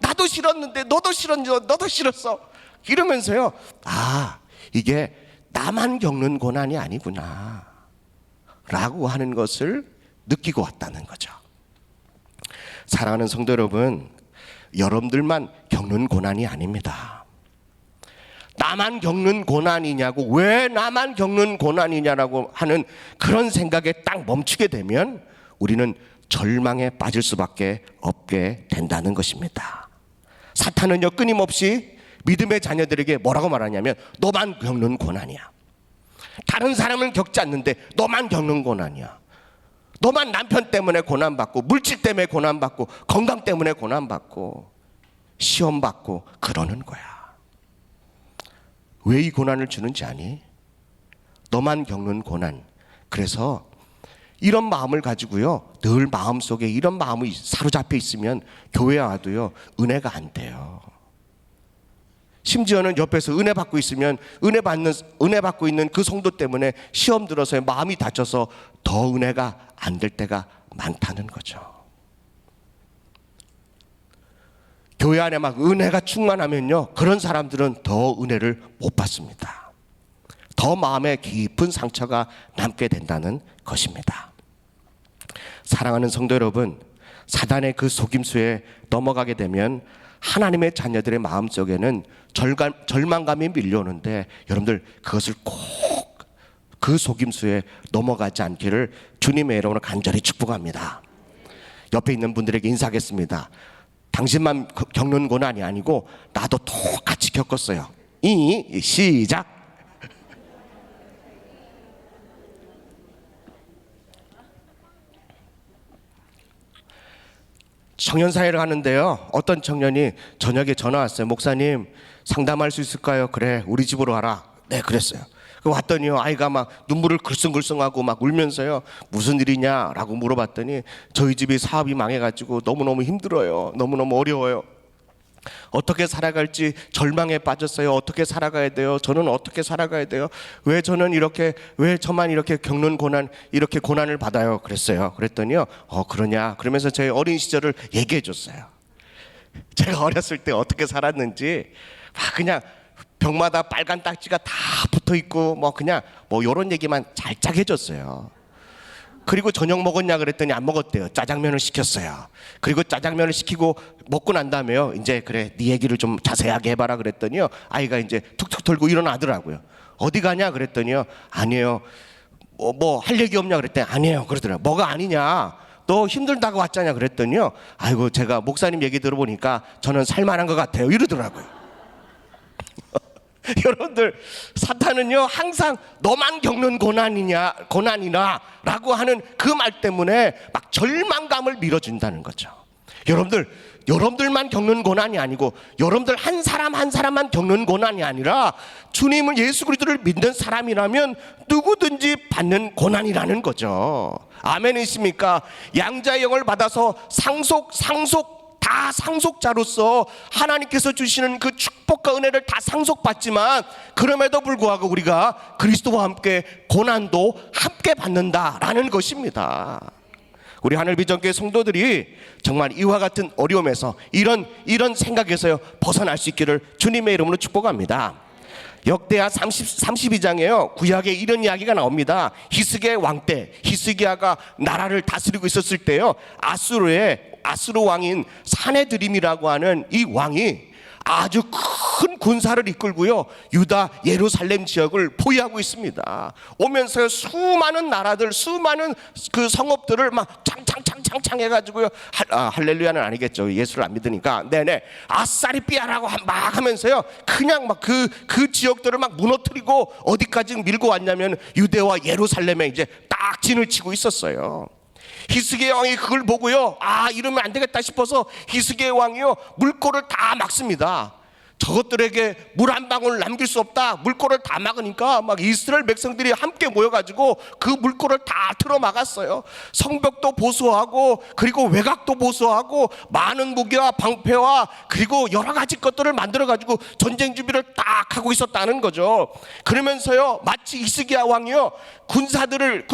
나도 싫었는데 너도 싫었는데 너도 싫었어 이러면서요. 아, 이게 나만 겪는 고난이 아니구나 라고 하는 것을 느끼고 왔다는 거죠. 사랑하는 성도 여러분, 여러분들만 겪는 고난이 아닙니다. 나만 겪는 고난이냐고, 왜 나만 겪는 고난이냐라고 하는 그런 생각에 딱 멈추게 되면 우리는 절망에 빠질 수밖에 없게 된다는 것입니다. 사탄은요, 끊임없이 믿음의 자녀들에게 뭐라고 말하냐면 너만 겪는 고난이야. 다른 사람은 겪지 않는데 너만 겪는 고난이야. 너만 남편 때문에 고난받고, 물질 때문에 고난받고, 건강 때문에 고난받고, 시험받고 그러는 거야. 왜 이 고난을 주는지 아니? 너만 겪는 고난. 그래서 이런 마음을 가지고요, 늘 마음속에 이런 마음이 사로잡혀 있으면 교회 와도요, 은혜가 안 돼요. 심지어는 옆에서 은혜 받고 있으면 은혜 받고 있는 그 성도 때문에 시험 들어서 마음이 다쳐서 더 은혜가 안 될 때가 많다는 거죠. 교회 안에 막 은혜가 충만하면요, 그런 사람들은 더 은혜를 못 받습니다. 더 마음에 깊은 상처가 남게 된다는 것입니다. 사랑하는 성도 여러분, 사단의 그 속임수에 넘어가게 되면 하나님의 자녀들의 마음속에는 절망감이 밀려오는데, 여러분들 그것을 꼭 그 속임수에 넘어가지 않기를 주님의 이름으로 간절히 축복합니다. 옆에 있는 분들에게 인사하겠습니다. 당신만 겪는 고난이 아니고 나도 똑같이 겪었어요. 시작. 청년 사회를 하는데요, 어떤 청년이 저녁에 전화 왔어요. 목사님, 상담할 수 있을까요? 그래, 우리 집으로 와라. 네, 그랬어요. 왔더니요, 아이가 막 눈물을 글썽글썽하고 막 울면서요, 무슨 일이냐라고 물어봤더니 저희 집이 사업이 망해가지고 너무너무 힘들어요. 너무너무 어려워요. 어떻게 살아갈지 절망에 빠졌어요. 어떻게 살아가야 돼요? 저는 어떻게 살아가야 돼요? 왜 저는 이렇게, 왜 저만 이렇게 겪는 고난, 이렇게 고난을 받아요? 그랬어요. 그랬더니요, 그러냐? 그러면서 제 어린 시절을 얘기해 줬어요. 제가 어렸을 때 어떻게 살았는지, 그냥 벽마다 빨간 딱지가 다 붙어 있고, 그냥 이런 얘기만 살짝 해줬어요. 그리고 저녁 먹었냐 그랬더니 안 먹었대요. 짜장면을 시켰어요. 그리고 짜장면을 시키고 먹고 난 다음에요, 이제 그래, 네 얘기를 좀 자세하게 해봐라 그랬더니요, 아이가 이제 툭툭 털고 일어나더라고요. 어디 가냐 그랬더니요, 아니에요. 할 얘기 없냐 그랬더니 아니에요 그러더라고요. 뭐가 아니냐, 너 힘들다고 왔잖냐 그랬더니요, 아이고 제가 목사님 얘기 들어보니까 저는 살만한 것 같아요 이러더라고요. 여러분들, 사탄은요 항상 너만 겪는 고난이나 라고 하는 그 말 때문에 막 절망감을 밀어준다는 거죠. 여러분들만 겪는 고난이 아니고, 여러분들 한 사람 한 사람만 겪는 고난이 아니라 주님을, 예수 그리스도를 믿는 사람이라면 누구든지 받는 고난이라는 거죠. 아멘이십니까? 양자의 영을 받아서 다 상속자로서 하나님께서 주시는 그 축복과 은혜를 다 상속받지만, 그럼에도 불구하고 우리가 그리스도와 함께 고난도 함께 받는다라는 것입니다. 우리 하늘비전교회 성도들이 정말 이와 같은 어려움에서, 이런 생각에서 벗어날 수 있기를 주님의 이름으로 축복합니다. 역대하 32장에요 구약에 이런 이야기가 나옵니다. 히스기야 왕 때, 히스기야가 나라를 다스리고 있었을 때요, 아수르 왕인 사네드림이라고 하는 이 왕이 아주 큰 군사를 이끌고요, 유다 예루살렘 지역을 포위하고 있습니다. 오면서 수많은 나라들, 수많은 그 성읍들을 막 창창 해가지고요, 할렐루야는 아니겠죠, 예수를 안 믿으니까, 네네, 아싸리 삐아라고 막 하면서요, 그냥 막 그 지역들을 막 무너뜨리고 어디까지 밀고 왔냐면 유대와 예루살렘에 이제 딱 진을 치고 있었어요. 히스기야 왕이 그걸 보고요, 이러면 안 되겠다 싶어서 히스기야 왕이요 물꼬를 다 막습니다. 저것들에게 물 한 방울 남길 수 없다. 물꼬를 다 막으니까 막 이스라엘 백성들이 함께 모여가지고 그 물꼬를 다 틀어 막았어요. 성벽도 보수하고 그리고 외곽도 보수하고 많은 무기와 방패와 그리고 여러 가지 것들을 만들어가지고 전쟁 준비를 딱 하고 있었다는 거죠. 그러면서요, 마치 히스기야 왕이요, 군사들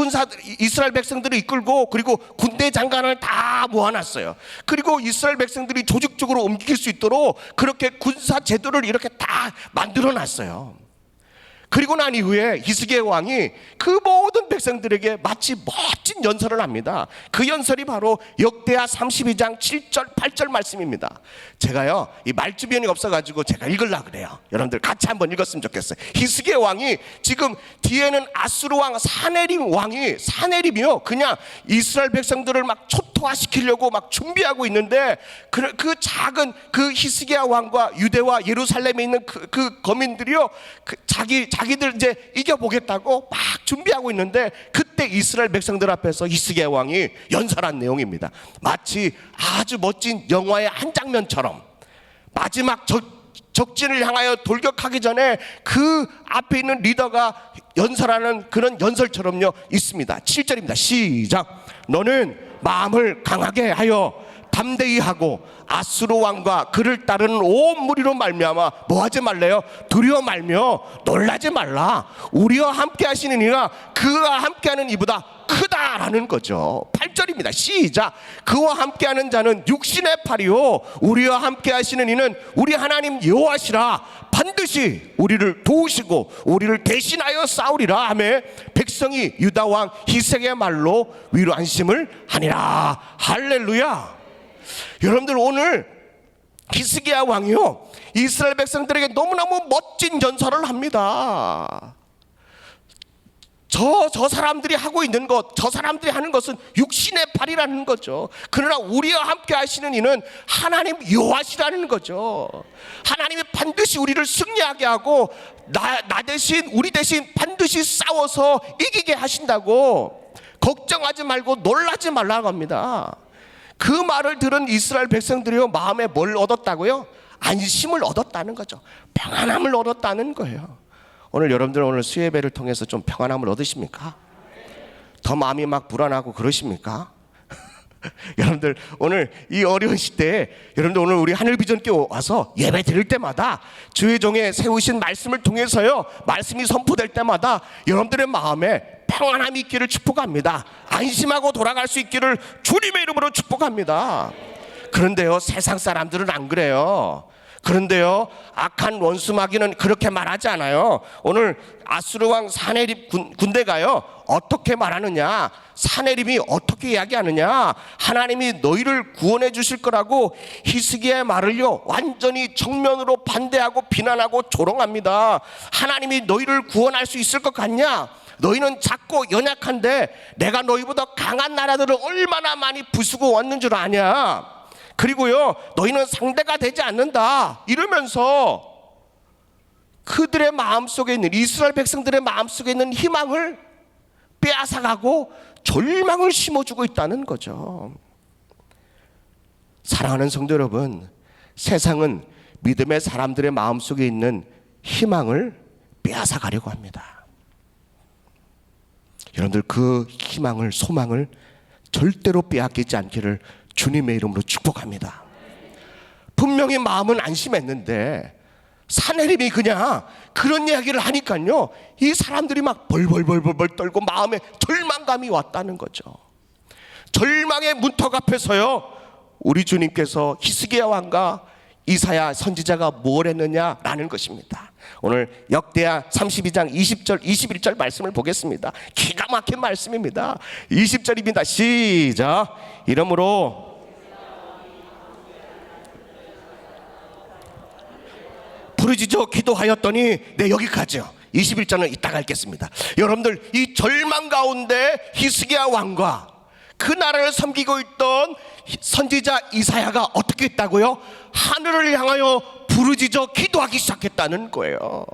이스라엘 백성들을 이끌고 그리고 군대 장관을 다 모아놨어요. 그리고 이스라엘 백성들이 조직적으로 움직일 수 있도록 그렇게 군사 제도를 이렇게 다 만들어놨어요. 그리고 난 이후에 히스기야 왕이 그 모든 백성들에게 마치 멋진 연설을 합니다. 그 연설이 바로 역대하 32장 7절 8절 말씀입니다. 제가요, 이 말주변이 없어가지고 제가 읽으려고 그래요. 여러분들 같이 한번 읽었으면 좋겠어요. 히스기야 왕이 지금 뒤에는 아수르 왕 사네립이요, 그냥 이스라엘 백성들을 막 초토화시키려고 막 준비하고 있는데 그 작은 그 히스기야 왕과 유대와 예루살렘에 있는 그 거민들이요, 자기들 이제 이겨보겠다고 막 준비하고 있는데 그때 이스라엘 백성들 앞에서 히스기야 왕이 연설한 내용입니다. 마치 아주 멋진 영화의 한 장면처럼 마지막 적진을 향하여 돌격하기 전에 그 앞에 있는 리더가 연설하는 그런 연설처럼요 있습니다. 7절입니다. 시작. 너는 마음을 강하게 하여 담대히 하고 아수르 왕과 그를 따르는 온 무리로 말미암아 뭐하지 말래요? 두려워 말며 놀라지 말라. 우리와 함께 하시는 이가 그와 함께하는 이보다 크다라는 거죠. 8절입니다. 시작. 그와 함께하는 자는 육신의 팔이요 우리와 함께 하시는 이는 우리 하나님 여호와시라. 반드시 우리를 도우시고 우리를 대신하여 싸우리라 하며 백성이 유다 왕 히스기야 말로 위로 안심을 하니라. 할렐루야. 여러분들, 오늘 히스기야 왕이요 이스라엘 백성들에게 너무너무 멋진 연설을 합니다. 저 사람들이 하고 있는 것, 저 사람들이 하는 것은 육신의 발이라는 거죠. 그러나 우리와 함께 하시는 이는 하나님 여호와시라는 거죠. 하나님이 반드시 우리를 승리하게 하고 나 대신 우리 대신 반드시 싸워서 이기게 하신다고, 걱정하지 말고 놀라지 말라고 합니다. 그 말을 들은 이스라엘 백성들이요 마음에 뭘 얻었다고요? 안심을 얻었다는 거죠. 평안함을 얻었다는 거예요. 오늘 여러분들 오늘 수예배를 통해서 좀 평안함을 얻으십니까? 더 마음이 막 불안하고 그러십니까? 여러분들 오늘 이 어려운 시대에 여러분들 오늘 우리 하늘비전교회 와서 예배 드릴 때마다 주의 종에 세우신 말씀을 통해서요 말씀이 선포될 때마다 여러분들의 마음에 평안함이 있기를 축복합니다. 안심하고 돌아갈 수 있기를 주님의 이름으로 축복합니다. 그런데요 세상 사람들은 안 그래요. 그런데요 악한 원수 마귀는 그렇게 말하지 않아요. 오늘 아수르 왕 사네립 군대가요 어떻게 말하느냐, 사네립이 어떻게 이야기하느냐, 하나님이 너희를 구원해 주실 거라고 히스기야의 말을요 완전히 정면으로 반대하고 비난하고 조롱합니다. 하나님이 너희를 구원할 수 있을 것 같냐? 너희는 작고 연약한데 내가 너희보다 강한 나라들을 얼마나 많이 부수고 왔는 줄 아냐? 그리고요 너희는 상대가 되지 않는다 이러면서 그들의 마음속에 있는, 이스라엘 백성들의 마음속에 있는 희망을 빼앗아가고 절망을 심어주고 있다는 거죠. 사랑하는 성도 여러분, 세상은 믿음의 사람들의 마음속에 있는 희망을 빼앗아가려고 합니다. 여러분들 그 희망을, 소망을 절대로 빼앗기지 않기를 주님의 이름으로 축복합니다. 분명히 마음은 안심했는데 사네립이 그냥 그런 이야기를 하니까요 이 사람들이 막 벌벌 떨고 마음에 절망감이 왔다는 거죠. 절망의 문턱 앞에서요 우리 주님께서 히스기야 왕과 이사야 선지자가 뭘 했느냐라는 것입니다. 오늘 역대하 32장 20절 21절 말씀을 보겠습니다. 기가 막힌 말씀입니다. 20절입니다. 시작. 이러므로 부르짖어 기도하였더니 네 여기까지요. 21절은 이따가 읽겠습니다. 여러분들 이 절망 가운데 히스기야 왕과 그 나라를 섬기고 있던 선지자 이사야가 어떻게 했다고요? 하늘을 향하여 부르짖어 기도하기 시작했다는 거예요.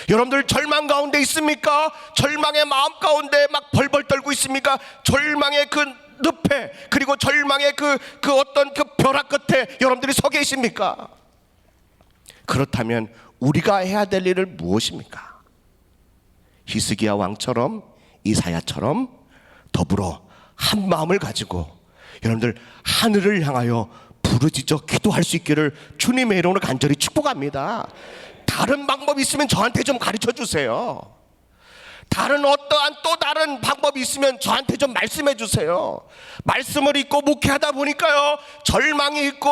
여러분들 절망 가운데 있습니까? 절망의 마음 가운데 막 벌벌 떨고 있습니까? 절망의 그 늪에, 그리고 절망의 그 어떤 그 벼락 끝에 여러분들이 서 계십니까? 그렇다면 우리가 해야 될 일은 무엇입니까? 히스기야 왕처럼, 이사야처럼 더불어 한 마음을 가지고 여러분들 하늘을 향하여 부르짖어 기도할 수 있기를 주님의 이름으로 간절히 축복합니다. 다른 방법이 있으면 저한테 좀 가르쳐 주세요. 다른 어떠한 또 다른 방법이 있으면 저한테 좀 말씀해 주세요. 말씀을 읽고 목회하다 보니까요, 절망이 있고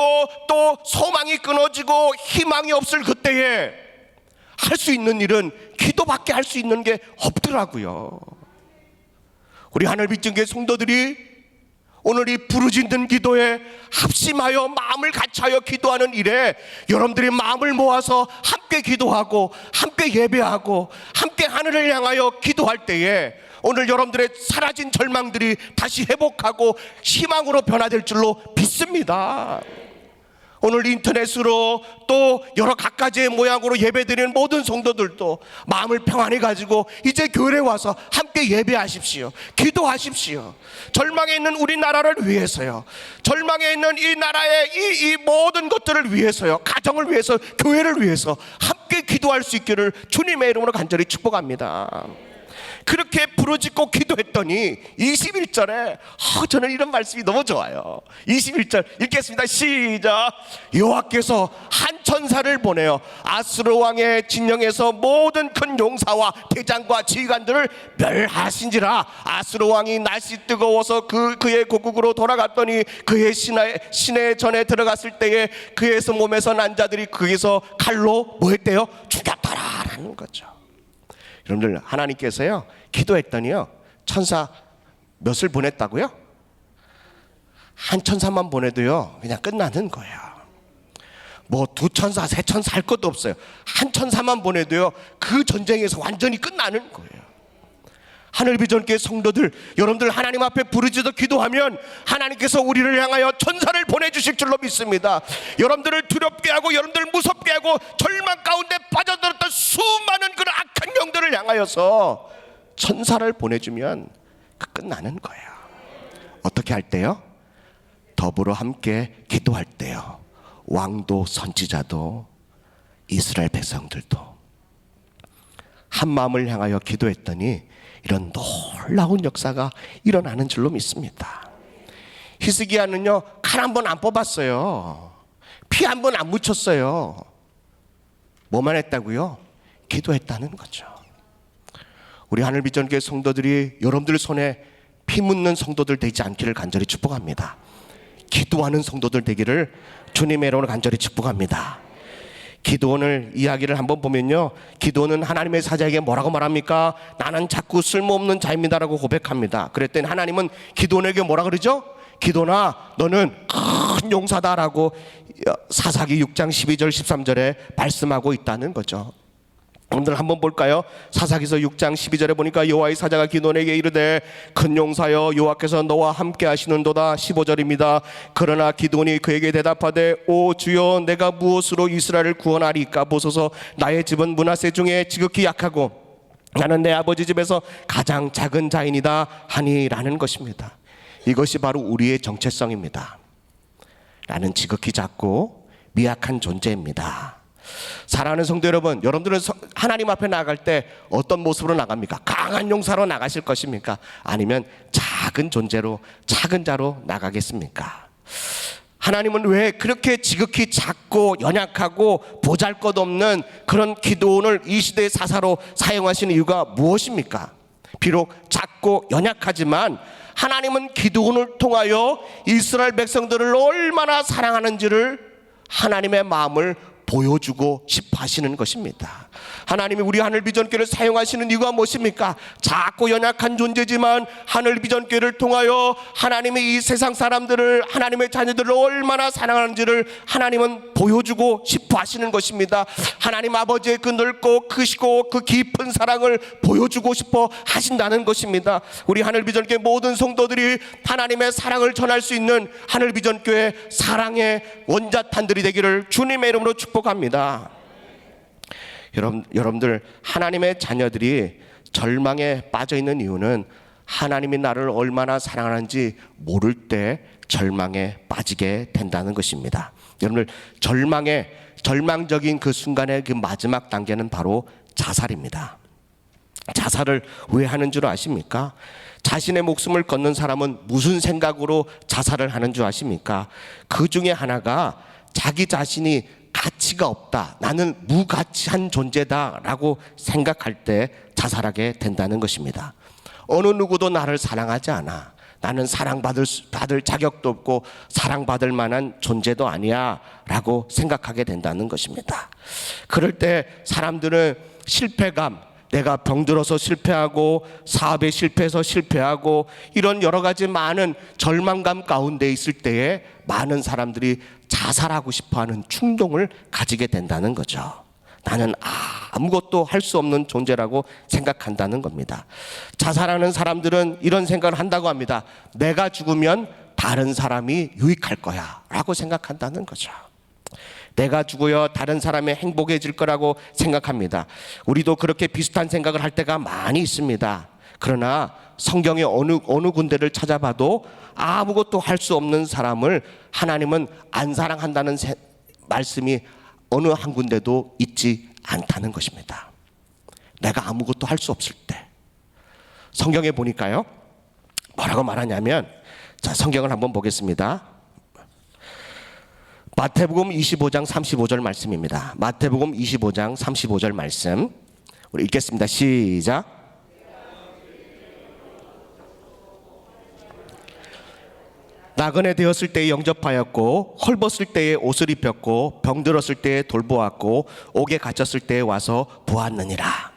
또 소망이 끊어지고 희망이 없을 그때에 할 수 있는 일은 기도밖에 할 수 있는 게 없더라고요. 우리 하늘빛중계 성도들이 오늘 이 부르짖는 기도에 합심하여 마음을 같이하여 기도하는 일에 여러분들이 마음을 모아서 함께 기도하고 함께 예배하고 함께 하늘을 향하여 기도할 때에 오늘 여러분들의 사라진 절망들이 다시 회복하고 희망으로 변화될 줄로 믿습니다. 오늘 인터넷으로 또 여러 각가지의 모양으로 예배드리는 모든 성도들도 마음을 평안히 가지고 이제 교회에 와서 함께 예배하십시오. 기도하십시오. 절망에 있는 우리나라를 위해서요, 절망에 있는 이 나라의 이 모든 것들을 위해서요, 가정을 위해서, 교회를 위해서 함께 기도할 수 있기를 주님의 이름으로 간절히 축복합니다. 그렇게 부르짖고 기도했더니 21절에 저는 이런 말씀이 너무 좋아요. 21절 읽겠습니다. 시작. 여호와께서 한 천사를 보내어 아수르 왕의 진영에서 모든 큰 용사와 대장과 지휘관들을 멸하신지라. 아수르 왕이 날씨 뜨거워서 그의 고국으로 돌아갔더니 그의 시내 전에 들어갔을 때에 그의 몸에서 난 자들이 거기서 칼로 뭐 했대요? 죽였더라라는 거죠. 여러분들, 하나님께서요 기도했더니요 천사 몇을 보냈다고요? 한 천사만 보내도요 그냥 끝나는 거예요. 뭐 두 천사, 세 천사 할 것도 없어요. 한 천사만 보내도요 그 전쟁에서 완전히 끝나는 거예요. 하늘비전교회 성도들, 여러분들 하나님 앞에 부르짖어 기도하면 하나님께서 우리를 향하여 천사를 보내주실 줄로 믿습니다. 여러분들을 두렵게 하고 여러분들을 무섭게 하고 절망 가운데 빠져들었던 수많은 그런 악한 영들을 향하여서 천사를 보내주면 끝나는 거예요. 어떻게 할 때요? 더불어 함께 기도할 때요. 왕도 선지자도 이스라엘 백성들도 한 마음을 향하여 기도했더니 이런 놀라운 역사가 일어나는 줄로 믿습니다. 히스기야는요 칼 한 번 안 뽑았어요. 피 한 번 안 묻혔어요. 뭐만 했다고요? 기도했다는 거죠. 우리 하늘비전교회 성도들이 여러분들 손에 피 묻는 성도들 되지 않기를 간절히 축복합니다. 기도하는 성도들 되기를 주님의 이름으로 간절히 축복합니다. 기드온을 이야기를 한번 보면요, 기드온은 하나님의 사자에게 뭐라고 말합니까? 나는 자꾸 쓸모없는 자입니다라고 고백합니다. 그랬더니 하나님은 기드온에게 뭐라 그러죠? 기드온아, 너는 큰 용사다라고 사사기 6장 12절 13절에 말씀하고 있다는 거죠. 오늘 한번 볼까요? 사사기서 6장 12절에 보니까 여호와의 사자가 기드온에게 이르되 큰 용사여 여호와께서 너와 함께 하시는도다. 15절입니다. 그러나 기드온이 그에게 대답하되 오 주여, 내가 무엇으로 이스라엘을 구원하리까? 보소서, 나의 집은 므낫세 중에 지극히 약하고 나는 내 아버지 집에서 가장 작은 자이니라 하니라는 것입니다. 이것이 바로 우리의 정체성입니다. 나는 지극히 작고 미약한 존재입니다. 사랑하는 성도 여러분, 여러분들은 하나님 앞에 나갈 때 어떤 모습으로 나갑니까? 강한 용사로 나가실 것입니까? 아니면 작은 존재로, 작은 자로 나가겠습니까? 하나님은 왜 그렇게 지극히 작고 연약하고 보잘것없는 그런 기드온을 이 시대의 사사로 사용하시는 이유가 무엇입니까? 비록 작고 연약하지만 하나님은 기드온을 통하여 이스라엘 백성들을 얼마나 사랑하는지를, 하나님의 마음을 보여주고 싶어 하시는 것입니다. 하나님이 우리 하늘비전교회를 사용하시는 이유가 무엇입니까? 작고 연약한 존재지만 하늘비전교회를 통하여 하나님이 이 세상 사람들을, 하나님의 자녀들을 얼마나 사랑하는지를 하나님은 보여주고 싶어 하시는 것입니다. 하나님 아버지의 그 넓고 크시고 그 깊은 사랑을 보여주고 싶어 하신다는 것입니다. 우리 하늘비전교회 모든 성도들이 하나님의 사랑을 전할 수 있는 하늘비전교회 사랑의 원자탄들이 되기를 주님의 이름으로 축복합니다. 여러분들, 하나님의 자녀들이 절망에 빠져 있는 이유는 하나님이 나를 얼마나 사랑하는지 모를 때 절망에 빠지게 된다는 것입니다. 여러분들, 절망적인 그 순간의 그 마지막 단계는 바로 자살입니다. 자살을 왜 하는 줄 아십니까? 자신의 목숨을 끊는 사람은 무슨 생각으로 자살을 하는 줄 아십니까? 그 중에 하나가 자기 자신이 가치가 없다, 나는 무가치한 존재다라고 생각할 때 자살하게 된다는 것입니다. 어느 누구도 나를 사랑하지 않아, 나는 사랑받을 자격도 없고 사랑받을 만한 존재도 아니야 라고 생각하게 된다는 것입니다. 그럴 때 사람들은 실패감, 내가 병들어서 실패하고 사업에 실패해서 실패하고 이런 여러 가지 많은 절망감 가운데 있을 때에 많은 사람들이 자살하고 싶어하는 충동을 가지게 된다는 거죠. 나는 아무것도 할 수 없는 존재라고 생각한다는 겁니다. 자살하는 사람들은 이런 생각을 한다고 합니다. 내가 죽으면 다른 사람이 유익할 거야 라고 생각한다는 거죠. 내가 죽어야 다른 사람이 행복해질 거라고 생각합니다. 우리도 그렇게 비슷한 생각을 할 때가 많이 있습니다. 그러나 성경의 어느 군데를 찾아봐도 아무것도 할 수 없는 사람을 하나님은 안 사랑한다는 말씀이 어느 한 군데도 있지 않다는 것입니다. 내가 아무것도 할 수 없을 때 성경에 보니까요, 뭐라고 말하냐면, 자, 성경을 한번 보겠습니다. 마태복음 25장 35절 말씀입니다. 마태복음 25장 35절 말씀 우리 읽겠습니다. 시작. 나그네 되었을 때에 영접하였고 헐벗을 때에 옷을 입혔고 병들었을 때에 돌보았고 옥에 갇혔을 때에 와서 보았느니라.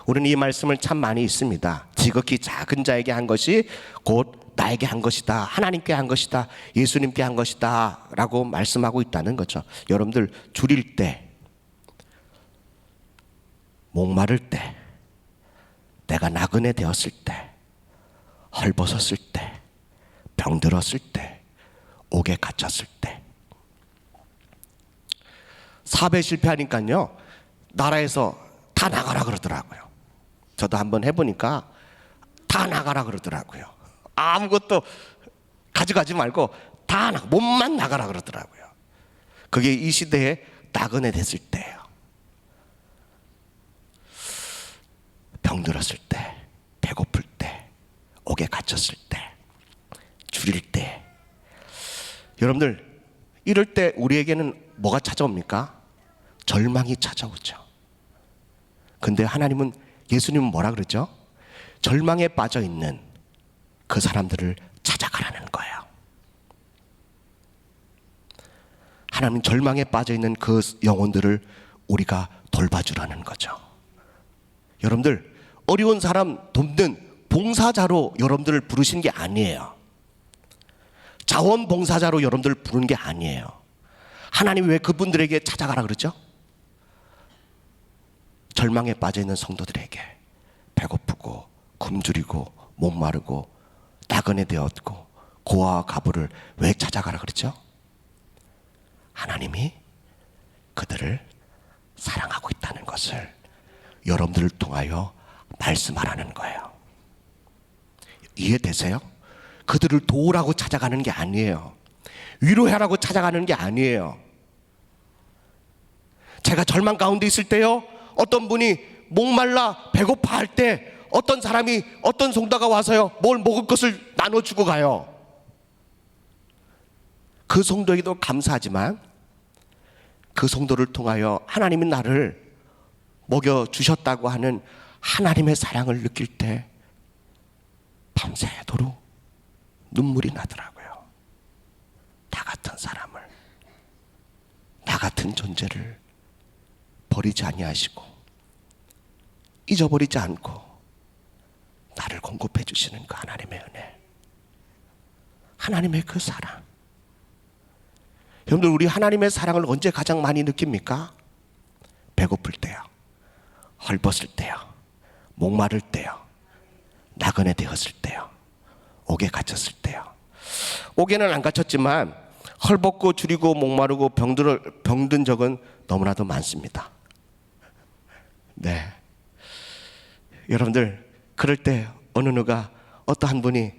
우리는 이 말씀을 참 많이 읽습니다. 지극히 작은 자에게 한 것이 곧 나에게 한 것이다, 하나님께 한 것이다, 예수님께 한 것이다 라고 말씀하고 있다는 거죠. 여러분들 줄일 때, 목마를 때, 내가 나그네 되었을 때, 헐벗었을 때, 병들었을 때, 옥에 갇혔을 때, 사업에 실패하니까요 나라에서 다 나가라 그러더라고요. 저도 한번 해보니까 다 나가라 그러더라고요. 아무것도 가져가지 말고 다 몸만 나가라 그러더라고요. 그게 이 시대에 나그네 됐을 때예요. 병들었을 때, 배고플 때, 옥에 갇혔을 때, 줄일 때. 여러분들 이럴 때 우리에게는 뭐가 찾아옵니까? 절망이 찾아오죠. 근데 하나님은, 예수님은 뭐라 그러죠? 절망에 빠져 있는 그 사람들을 찾아가라는 거예요. 하나님 절망에 빠져 있는 그 영혼들을 우리가 돌봐주라는 거죠. 여러분들 어려운 사람 돕는 봉사자로 여러분들을 부르신 게 아니에요. 자원봉사자로 여러분들을 부르는 게 아니에요. 하나님이 왜 그분들에게 찾아가라 그러죠? 절망에 빠져 있는 성도들에게, 배고프고 굶주리고 목마르고 나그네 되었고 고아와 가부를 왜 찾아가라 그러죠? 하나님이 그들을 사랑하고 있다는 것을 여러분들을 통하여 말씀하라는 거예요. 이해되세요? 그들을 도우라고 찾아가는 게 아니에요. 위로하라고 찾아가는 게 아니에요. 제가 절망 가운데 있을 때요, 어떤 분이 목말라 배고파 할 때 어떤 사람이, 어떤 성도가 와서요 뭘 먹을 것을 나눠주고 가요. 그 성도에게도 감사하지만 그 성도를 통하여 하나님이 나를 먹여주셨다고 하는 하나님의 사랑을 느낄 때 밤새도록 눈물이 나더라고요. 나 같은 사람을, 나 같은 존재를 버리지 아니하시고 잊어버리지 않고 나를 공급해 주시는 그 하나님의 은혜, 하나님의 그 사랑. 여러분들 우리 하나님의 사랑을 언제 가장 많이 느낍니까? 배고플 때요, 헐벗을 때요, 목마를 때요, 나그네 되었을 때요, 옥에 갇혔을 때요. 옥에는 안 갇혔지만 헐벗고 줄이고 목마르고 병든 적은 너무나도 많습니다. 네, 여러분들 그럴 때 어느 누가, 어떠한 분이,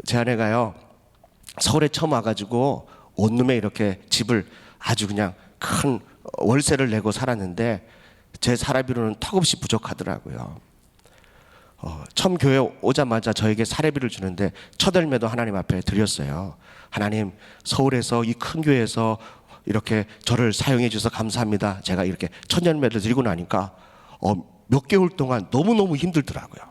제 아내가요 서울에 처음 와가지고 원룸에 이렇게 집을 아주 그냥 큰 월세를 내고 살았는데 제 사례비로는 턱없이 부족하더라고요. 처음 교회 오자마자 저에게 사례비를 주는데 첫 열매도 하나님 앞에 드렸어요. 하나님, 서울에서 이 큰 교회에서 이렇게 저를 사용해 주셔서 감사합니다. 제가 이렇게 첫 열매를 드리고 나니까 몇 개월 동안 너무너무 힘들더라고요.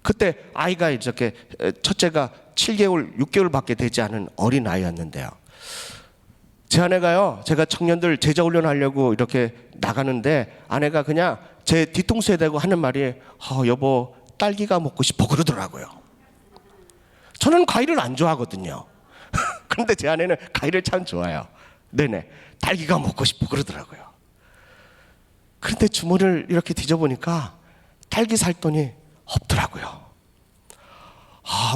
그때 아이가 이렇게 첫째가 7개월, 6개월밖에 되지 않은 어린 아이였는데요. 제 아내가요, 제가 청년들 제자 훈련하려고 이렇게 나가는데 아내가 그냥 제 뒤통수에 대고 하는 말이 여보, 딸기가 먹고 싶어 그러더라고요. 저는 과일을 안 좋아하거든요. 그런데 제 아내는 과일을 참 좋아해요. 네네, 딸기가 먹고 싶어 그러더라고요. 그런데 주머니를 이렇게 뒤져보니까 딸기 살 돈이 없더라고요.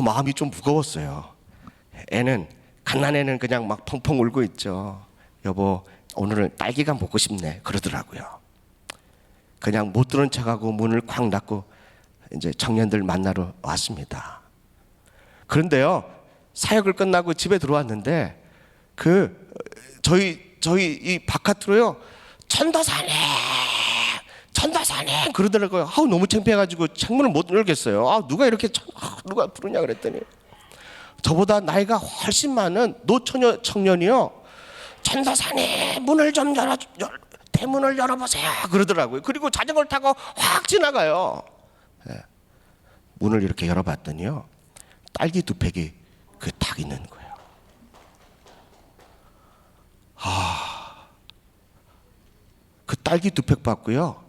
마음이 좀 무거웠어요. 갓난 애는 그냥 막 펑펑 울고 있죠. 여보, 오늘은 딸기가 먹고 싶네 그러더라고요. 그냥 못 들은 척하고 문을 쾅 닫고 이제 청년들 만나러 왔습니다. 그런데요, 사역을 끝나고 집에 들어왔는데 저희 이 바깥으로요, 전도사님 그러더라고요. 너무 창피해가지고 창문을 못 열겠어요. 누가 이렇게 누가 부르냐 그랬더니 저보다 나이가 훨씬 많은 노처녀 청년이요, 전도사님 문을 좀 대문을 열어보세요 그러더라고요. 그리고 자전거를 타고 확 지나가요. 문을 이렇게 열어봤더니요, 딸기 2팩이 딱 있는 거예요. 그 딸기 2팩 받고요,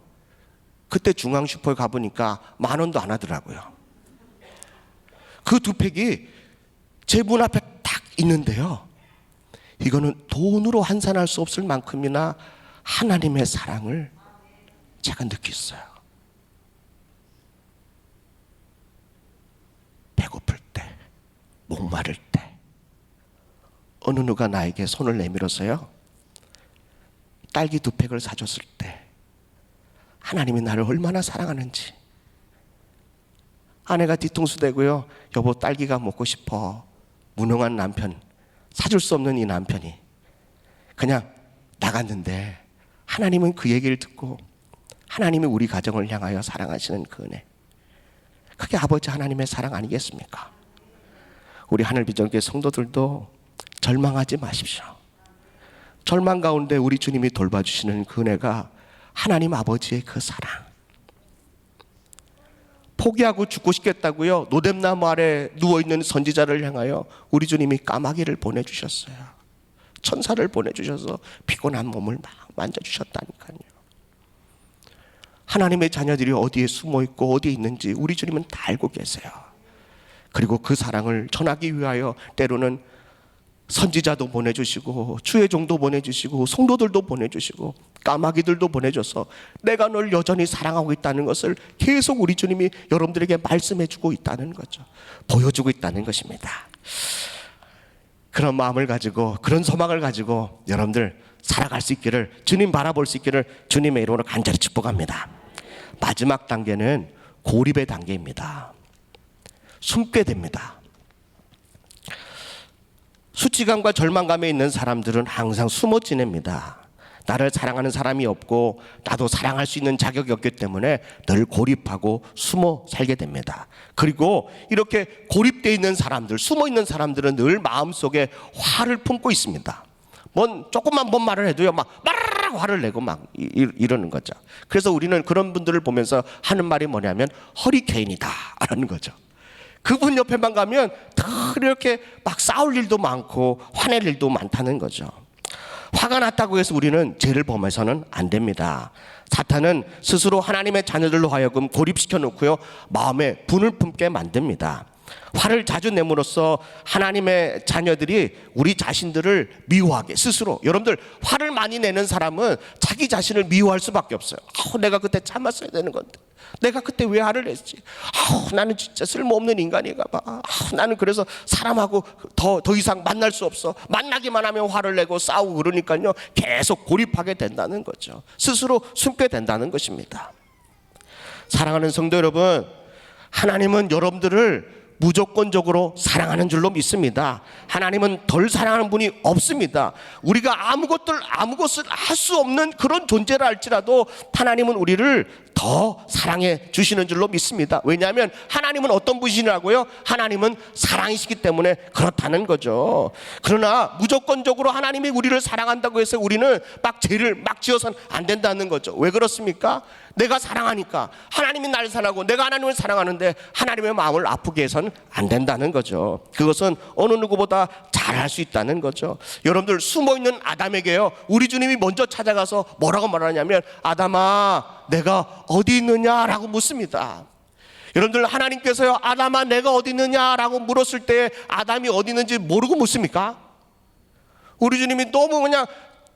그때 중앙 슈퍼에 가보니까 10,000원도 안 하더라고요. 그 2팩이 제 문 앞에 딱 있는데요, 이거는 돈으로 환산할 수 없을 만큼이나 하나님의 사랑을 제가 느꼈어요. 배고플 때, 목마를 때 어느 누가 나에게 손을 내밀어서요, 딸기 2팩을 사줬을 때 하나님이 나를 얼마나 사랑하는지. 아내가 뒤통수 대고요, 여보 딸기가 먹고 싶어. 무능한 남편, 사줄 수 없는 이 남편이 그냥 나갔는데 하나님은 그 얘기를 듣고 하나님이 우리 가정을 향하여 사랑하시는 그 은혜, 그게 아버지 하나님의 사랑 아니겠습니까? 우리 하늘비전교회 성도들도 절망하지 마십시오. 절망 가운데 우리 주님이 돌봐주시는 그 은혜가 하나님 아버지의 그 사랑. 포기하고 죽고 싶겠다고요, 노뎀나무 아래 누워있는 선지자를 향하여 우리 주님이 까마귀를 보내주셨어요. 천사를 보내주셔서 피곤한 몸을 막 만져주셨다니까요. 하나님의 자녀들이 어디에 숨어있고 어디에 있는지 우리 주님은 다 알고 계세요. 그리고 그 사랑을 전하기 위하여 때로는 선지자도 보내주시고 주의 종도 보내주시고 성도들도 보내주시고 까마귀들도 보내줘서 내가 널 여전히 사랑하고 있다는 것을 계속 우리 주님이 여러분들에게 말씀해주고 있다는 거죠. 보여주고 있다는 것입니다. 그런 마음을 가지고, 그런 소망을 가지고 여러분들 살아갈 수 있기를, 주님 바라볼 수 있기를 주님의 이름으로 간절히 축복합니다. 마지막 단계는 고립의 단계입니다. 숨게 됩니다. 수치감과 절망감에 있는 사람들은 항상 숨어 지냅니다. 나를 사랑하는 사람이 없고 나도 사랑할 수 있는 자격이 없기 때문에 늘 고립하고 숨어 살게 됩니다. 그리고 이렇게 고립되어 있는 사람들, 숨어 있는 사람들은 늘 마음속에 화를 품고 있습니다. 조금만 뭔 말을 해도요, 막 화를 내고 막 이러는 거죠. 그래서 우리는 그런 분들을 보면서 하는 말이 뭐냐면 허리케인이다 라는 거죠. 그분 옆에만 가면 늘 이렇게 막 싸울 일도 많고 화낼 일도 많다는 거죠. 화가 났다고 해서 우리는 죄를 범해서는 안 됩니다. 사탄은 스스로 하나님의 자녀들로 하여금 고립시켜 놓고요, 마음에 분을 품게 만듭니다. 화를 자주 내므로써 하나님의 자녀들이 우리 자신들을 미워하게, 스스로, 여러분들 화를 많이 내는 사람은 자기 자신을 미워할 수밖에 없어요. 내가 그때 참았어야 되는 건데, 내가 그때 왜 화를 냈지? 나는 진짜 쓸모없는 인간인가 봐. 나는 그래서 사람하고 더 이상 만날 수 없어. 만나기만 하면 화를 내고 싸우고 그러니까요, 계속 고립하게 된다는 거죠. 스스로 숨게 된다는 것입니다. 사랑하는 성도 여러분, 하나님은 여러분들을 무조건적으로 사랑하는 줄로 믿습니다. 하나님은 덜 사랑하는 분이 없습니다. 우리가 아무것을 할 수 없는 그런 존재라 할지라도 하나님은 우리를 더 사랑해 주시는 줄로 믿습니다. 왜냐하면 하나님은 어떤 분이시라고요? 하나님은 사랑이시기 때문에 그렇다는 거죠. 그러나 무조건적으로 하나님이 우리를 사랑한다고 해서 우리는 막 죄를 막 지어서는 안 된다는 거죠. 왜 그렇습니까? 내가 사랑하니까 하나님이 나를 사랑하고 내가 하나님을 사랑하는데 하나님의 마음을 아프게 해서는 안 된다는 거죠. 그것은 어느 누구보다 잘할 수 있다는 거죠. 여러분들 숨어있는 아담에게요, 우리 주님이 먼저 찾아가서 뭐라고 말하냐면, 아담아 내가 어디 있느냐라고 묻습니다. 여러분들, 하나님께서요 아담아 내가 어디 있느냐라고 물었을 때 아담이 어디 있는지 모르고 묻습니까? 우리 주님이 너무 그냥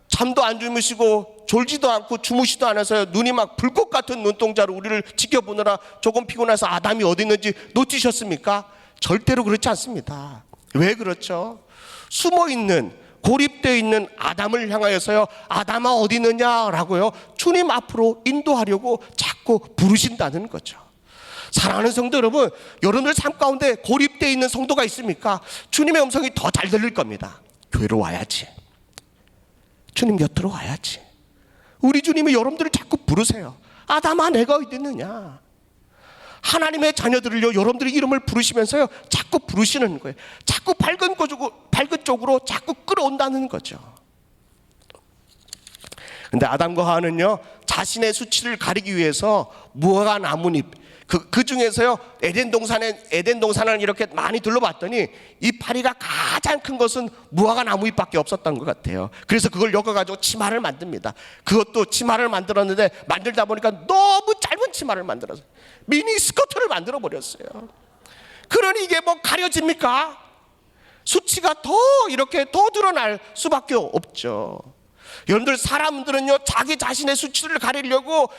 잠도 안 주무시고 졸지도 않고 주무시도 않아서요, 눈이 막 불꽃 같은 눈동자로 우리를 지켜보느라 조금 피곤해서 아담이 어디 있는지 놓치셨습니까? 절대로 그렇지 않습니다. 왜 그렇죠? 숨어있는, 고립되어 있는 아담을 향하여서요, 아담아 어디 있느냐라고요 주님 앞으로 인도하려고 자꾸 부르신다는 거죠. 사랑하는 성도 여러분, 여러분들 삶 가운데 고립되어 있는 성도가 있습니까? 주님의 음성이 더 잘 들릴 겁니다. 교회로 와야지, 주님 곁으로 와야지. 우리 주님이 여러분들을 자꾸 부르세요. 아담아 내가 어디 있느냐. 하나님의 자녀들을요 여러분들의 이름을 부르시면서요 자꾸 부르시는 거예요. 자꾸 밝은 쪽으로 자꾸 끌어온다는 거죠. 근데 아담과 하와는요 자신의 수치를 가리기 위해서 무화과 나뭇잎, 그 중에서요 에덴 동산을 이렇게 많이 둘러봤더니 이파리가 가장 큰 것은 무화과 나무잎밖에 없었던 것 같아요. 그래서 그걸 엮어가지고 치마를 만듭니다. 그것도 치마를 만들었는데 만들다 보니까 너무 짧은 치마를 만들어서 미니 스커트를 만들어 버렸어요. 그러니 이게 뭐 가려집니까? 수치가 더 이렇게 더 드러날 수밖에 없죠. 여러분들, 사람들은요 자기 자신의 수치를 가리려고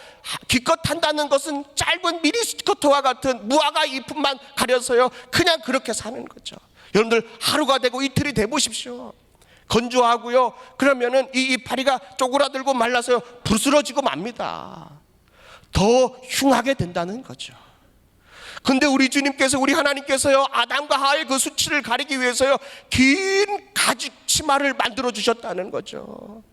기껏 한다는 것은 짧은 미니 스커트와 같은 무화과 잎만 가려서요 그냥 그렇게 사는 거죠. 여러분들, 하루가 되고 이틀이 돼 보십시오. 건조하고요 그러면은 이 이파리가 쪼그라들고 말라서요 부스러지고 맙니다. 더 흉하게 된다는 거죠. 근데 우리 주님께서, 우리 하나님께서요 아담과 하와의 그 수치를 가리기 위해서요 긴 가죽 치마를 만들어 주셨다는 거죠.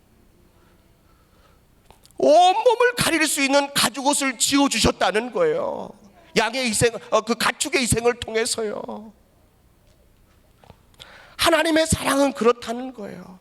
온몸을 가릴 수 있는 가죽옷을 지어주셨다는 거예요. 양의 희생, 그 가축의 희생을 통해서요. 하나님의 사랑은 그렇다는 거예요.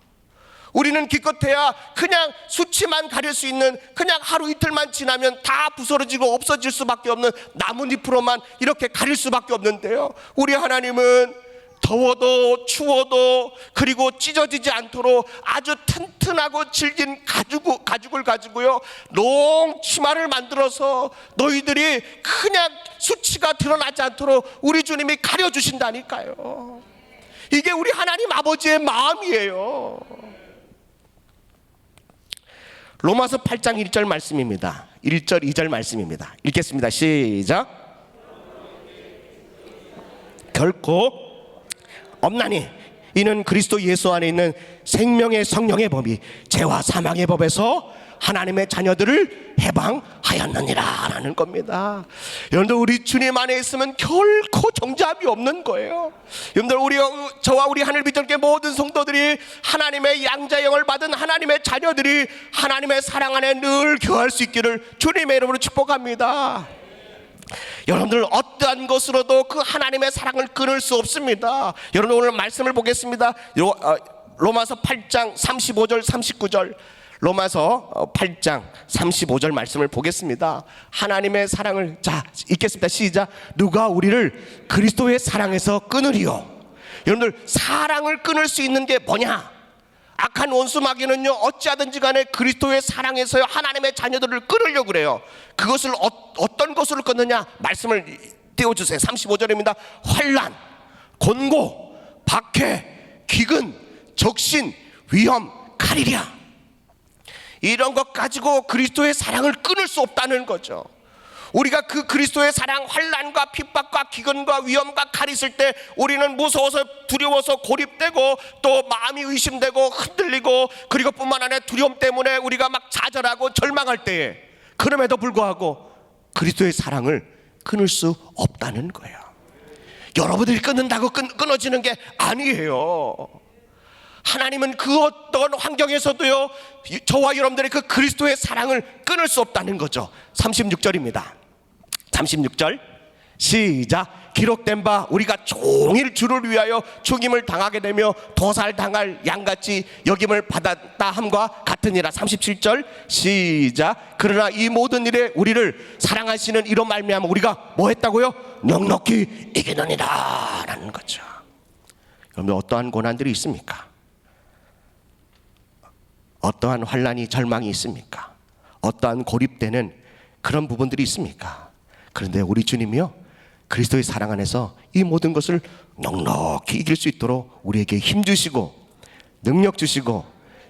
우리는 기껏해야 그냥 수치만 가릴 수 있는, 그냥 하루 이틀만 지나면 다 부스러지고 없어질 수밖에 없는 나뭇잎으로만 이렇게 가릴 수밖에 없는데요, 우리 하나님은 더워도 추워도 그리고 찢어지지 않도록 아주 튼튼하고 질긴 가죽을 가지고요 농치마를 만들어서 너희들이 그냥 수치가 드러나지 않도록 우리 주님이 가려주신다니까요. 이게 우리 하나님 아버지의 마음이에요. 로마서 8장 1절 말씀입니다. 1절 2절 말씀입니다. 읽겠습니다. 시작. 결코 없나니 이는 그리스도 예수 안에 있는 생명의 성령의 법이 죄와 사망의 법에서 하나님의 자녀들을 해방하였느니라 라는 겁니다. 여러분들, 우리 주님 안에 있으면 결코 정죄함이 없는 거예요. 여러분들, 저와 우리 하늘 빛들께 모든 성도들이 하나님의 양자형을 받은 하나님의 자녀들이 하나님의 사랑 안에 늘 교할 수 있기를 주님의 이름으로 축복합니다. 여러분들, 어떠한 것으로도 그 하나님의 사랑을 끊을 수 없습니다. 여러분, 오늘 말씀을 보겠습니다. 로마서 8장 35절 39절, 로마서 8장 35절 말씀을 보겠습니다. 하나님의 사랑을, 자 읽겠습니다. 시작. 누가 우리를 그리스도의 사랑에서 끊으리요. 여러분들, 사랑을 끊을 수 있는 게 뭐냐? 악한 원수 마귀는요 어찌하든지 간에 그리스도의 사랑에서요 하나님의 자녀들을 끊으려고 그래요. 그것을 어떤 것으로 끊느냐? 말씀을 띄워주세요. 35절입니다. 환난, 곤고, 박해, 기근, 적신, 위험, 칼이랴. 이런 것 가지고 그리스도의 사랑을 끊을 수 없다는 거죠. 우리가 그 그리스도의 사랑, 환난과 핍박과 기근과 위험과 칼이 있을 때 우리는 무서워서, 두려워서 고립되고 또 마음이 의심되고 흔들리고, 그리고 뿐만 아니라 두려움 때문에 우리가 막 좌절하고 절망할 때에, 그럼에도 불구하고 그리스도의 사랑을 끊을 수 없다는 거예요. 여러분들이 끊는다고 끊어지는 게 아니에요. 하나님은 그 어떤 환경에서도요, 저와 여러분들의 그 그리스도의 사랑을 끊을 수 없다는 거죠. 36절입니다. 36절 시작. 기록된 바 우리가 종일 주를 위하여 죽임을 당하게 되며 도살당할 양같이 여김을 받았다 함과 같으니라. 37절 시작. 그러나 이 모든 일에 우리를 사랑하시는 이로 말미암아 우리가 뭐 했다고요? 넉넉히 이기느니라 라는 거죠. 여러분, 어떠한 고난들이 있습니까? 어떠한 환난이 절망이 있습니까? 어떠한 고립되는 그런 부분들이 있습니까? 그런데 우리 주님이요, 그리스도의 사랑 안에서 이 모든 것을 넉넉히 이길 수 있도록 우리에게 힘 주시고 능력 주시고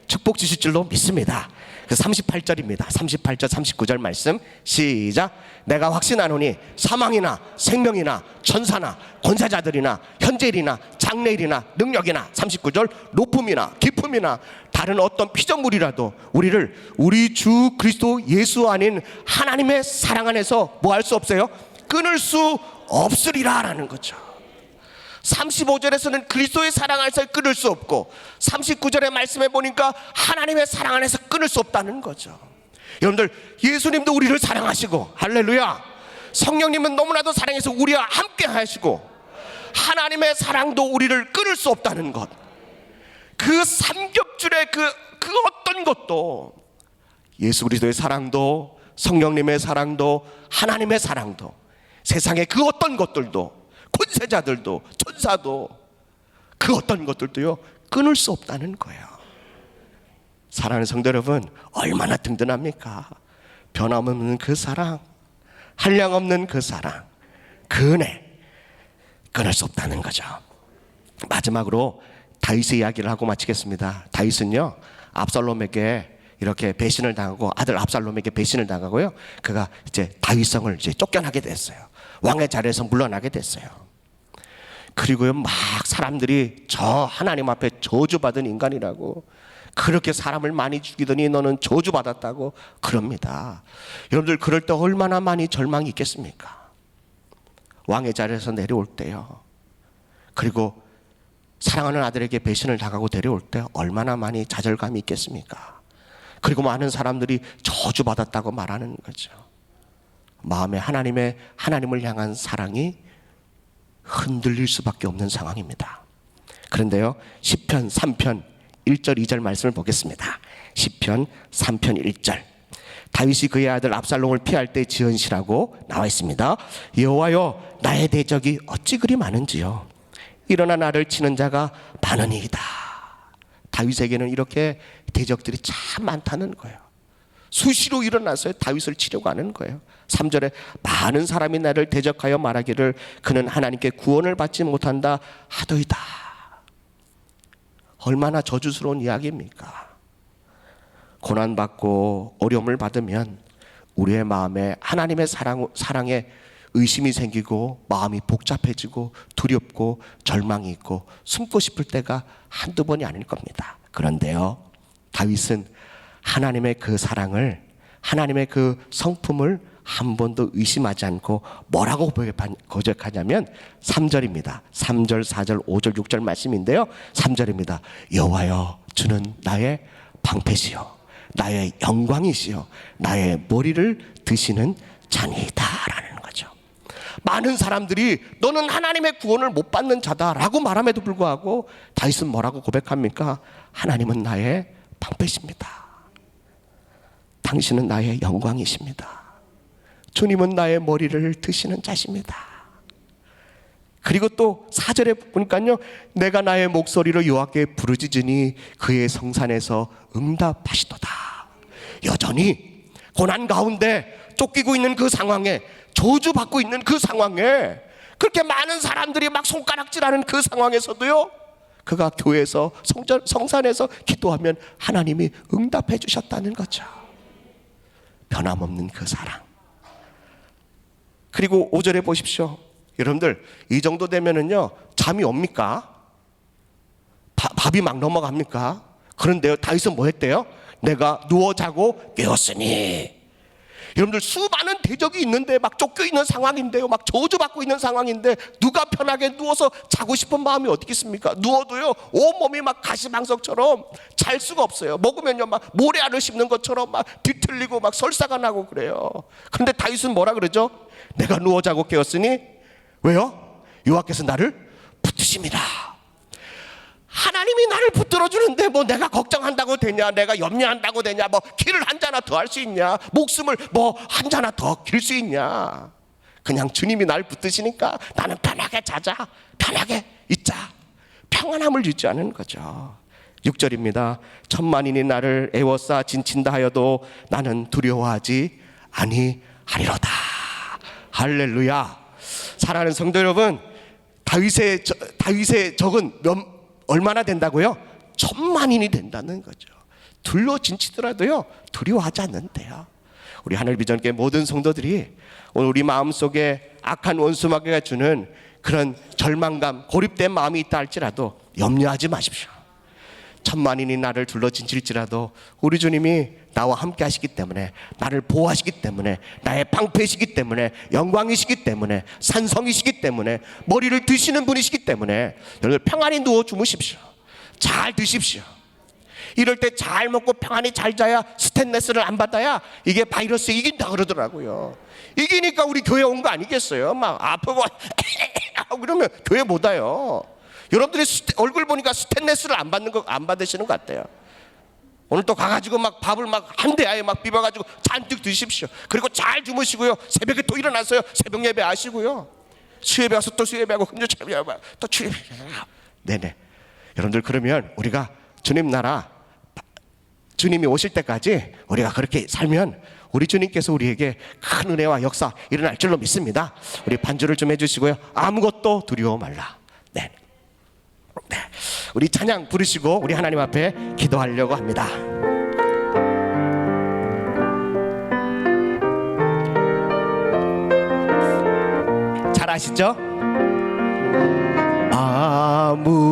축복 주실 줄로 믿습니다. 38절입니다. 38절 39절 말씀 시작. 내가 확신하노니 사망이나 생명이나 천사나 권세자들이나 현재일이나 장래일이나 능력이나 39절 높음이나 깊음이나 다른 어떤 피조물이라도 우리를 우리 주 그리스도 예수 아닌 하나님의 사랑 안에서 뭐 할 수 없어요? 끊을 수 없으리라 라는 거죠. 35절에서는 그리스도의 사랑 안에서 끊을 수 없고 39절의 말씀에 보니까 하나님의 사랑 안에서 끊을 수 없다는 거죠. 여러분들, 예수님도 우리를 사랑하시고 할렐루야, 성령님은 너무나도 사랑해서 우리와 함께 하시고 하나님의 사랑도 우리를 끊을 수 없다는 것, 그 삼겹줄의 그 어떤 것도, 예수 그리스도의 사랑도 성령님의 사랑도 하나님의 사랑도 세상의 그 어떤 것들도 권세자들도 천사도 그 어떤 것들도요 끊을 수 없다는 거예요. 사랑하는 성도 여러분, 얼마나 든든합니까? 변함없는 그 사랑, 한량없는 그 사랑, 그 은혜, 끊을 수 없다는 거죠. 마지막으로 다윗의 이야기를 하고 마치겠습니다. 다윗은요, 압살롬에게 이렇게 배신을 당하고, 아들 압살롬에게 배신을 당하고요, 그가 이제 다윗성을 이제 쫓겨나게 됐어요. 왕의 자리에서 물러나게 됐어요. 그리고요, 막 사람들이 저 하나님 앞에 저주받은 인간이라고, 그렇게 사람을 많이 죽이더니 너는 저주받았다고 그럽니다. 여러분들, 그럴 때 얼마나 많이 절망이 있겠습니까? 왕의 자리에서 내려올 때요, 그리고 사랑하는 아들에게 배신을 당하고 내려올 때 얼마나 많이 좌절감이 있겠습니까? 그리고 많은 사람들이 저주받았다고 말하는 거죠. 마음에 하나님을 향한 사랑이 흔들릴 수밖에 없는 상황입니다. 그런데요, 시편 3편 1절 2절 말씀을 보겠습니다. 시편 3편 1절. 다윗이 그의 아들 압살롬을 피할 때 지은 시라고 나와 있습니다. 여호와여, 나의 대적이 어찌 그리 많은지요. 일어나 나를 치는 자가 많으니이다. 다윗에게는 이렇게 대적들이 참 많다는 거예요. 수시로 일어나서 다윗을 치려고 하는 거예요. 3절에 많은 사람이 나를 대적하여 말하기를 그는 하나님께 구원을 받지 못한다 하더이다. 얼마나 저주스러운 이야기입니까? 고난받고 어려움을 받으면 우리의 마음에 하나님의 사랑에 의심이 생기고 마음이 복잡해지고 두렵고 절망이 있고 숨고 싶을 때가 한두 번이 아닐 겁니다. 그런데요, 다윗은 하나님의 그 사랑을, 하나님의 그 성품을 한 번도 의심하지 않고 뭐라고 고백하냐면 3절입니다. 3절, 4절, 5절, 6절 말씀인데요, 3절입니다. 여호와여, 주는 나의 방패시요 나의 영광이시요 나의 머리를 드시는 자니이다 라는 거죠. 많은 사람들이 너는 하나님의 구원을 못 받는 자다라고 말함에도 불구하고 다윗은 뭐라고 고백합니까? 하나님은 나의 방패십니다. 당신은 나의 영광이십니다. 주님은 나의 머리를 드시는 자십니다. 그리고 또 4절에 보니까요, 내가 나의 목소리로 여호와께 부르짖으니 그의 성산에서 응답하시도다. 여전히 고난 가운데 쫓기고 있는 그 상황에, 저주받고 있는 그 상황에, 그렇게 많은 사람들이 막 손가락질하는 그 상황에서도요, 그가 교회에서 성산에서 기도하면 하나님이 응답해 주셨다는 거죠. 변함없는 그 사랑. 그리고 5절에 보십시오. 여러분들, 이 정도 되면은요 잠이 옵니까? 밥이 막 넘어갑니까? 그런데요, 다윗은 뭐 했대요? 내가 누워 자고 깨었으니. 여러분들 수많은 대적이 있는데 막 쫓겨 있는 상황인데요, 막 저주받고 있는 상황인데 누가 편하게 누워서 자고 싶은 마음이 어디 있습니까? 누워도요 온몸이 막 가시방석처럼 잘 수가 없어요. 먹으면요 막 모래알을 씹는 것처럼 막 뒤틀리고 막 설사가 나고 그래요. 그런데 다윗은 뭐라 그러죠? 내가 누워 자고 깨었으니 왜요? 여호와께서 나를 붙드십니다. 하나님이 나를 붙들어 주는데 뭐 내가 걱정한다고 되냐, 내가 염려한다고 되냐, 뭐 길을 한 자나 더 할 수 있냐, 목숨을 뭐 한 자나 더 길 수 있냐. 그냥 주님이 날 붙드시니까 나는 편하게 자자, 편하게 있자, 평안함을 유지하는 거죠. 6절입니다. 천만인이 나를 애워싸 진친다 하여도 나는 두려워하지 아니하리로다. 할렐루야. 사랑하는 성도 여러분, 다윗의 적은 얼마나 된다고요? 천만인이 된다는 거죠. 둘로 진치더라도요 두려워하지 않는데요. 우리 하늘 비전교회 모든 성도들이 오늘 우리 마음속에 악한 원수마귀가 주는 그런 절망감, 고립된 마음이 있다 할지라도 염려하지 마십시오. 천만인이 나를 둘러 진칠지라도 우리 주님이 나와 함께 하시기 때문에, 나를 보호하시기 때문에, 나의 방패이시기 때문에, 영광이시기 때문에, 산성이시기 때문에, 머리를 드시는 분이시기 때문에 여러분 평안히 누워 주무십시오. 잘 드십시오. 이럴 때 잘 먹고 평안히 잘 자야, 스트레스를 안 받아야 이게 바이러스 이긴다 그러더라고요. 이기니까 우리 교회 온 거 아니겠어요? 막 아프고 하고 그러면 교회 못 와요. 여러분들이 얼굴 보니까 스트레스를 안 받으시는 것 같아요. 오늘 또 가가지고 막 밥을 막 한 대야에 막 비벼가지고 잔뜩 드십시오. 그리고 잘 주무시고요. 새벽에 또 일어나서요. 새벽 예배 하시고요. 수예배 와서 또 수예배하고 금요 예배하고 또 주예배. 네네. 여러분들 그러면 우리가 주님 나라, 주님이 오실 때까지 우리가 그렇게 살면 우리 주님께서 우리에게 큰 은혜와 역사 일어날 줄로 믿습니다. 우리 반주를 좀 해주시고요. 아무것도 두려워 말라. 네. 네. 우리 찬양 부르시고 우리 하나님 앞에 기도하려고 합니다. 잘 아시죠?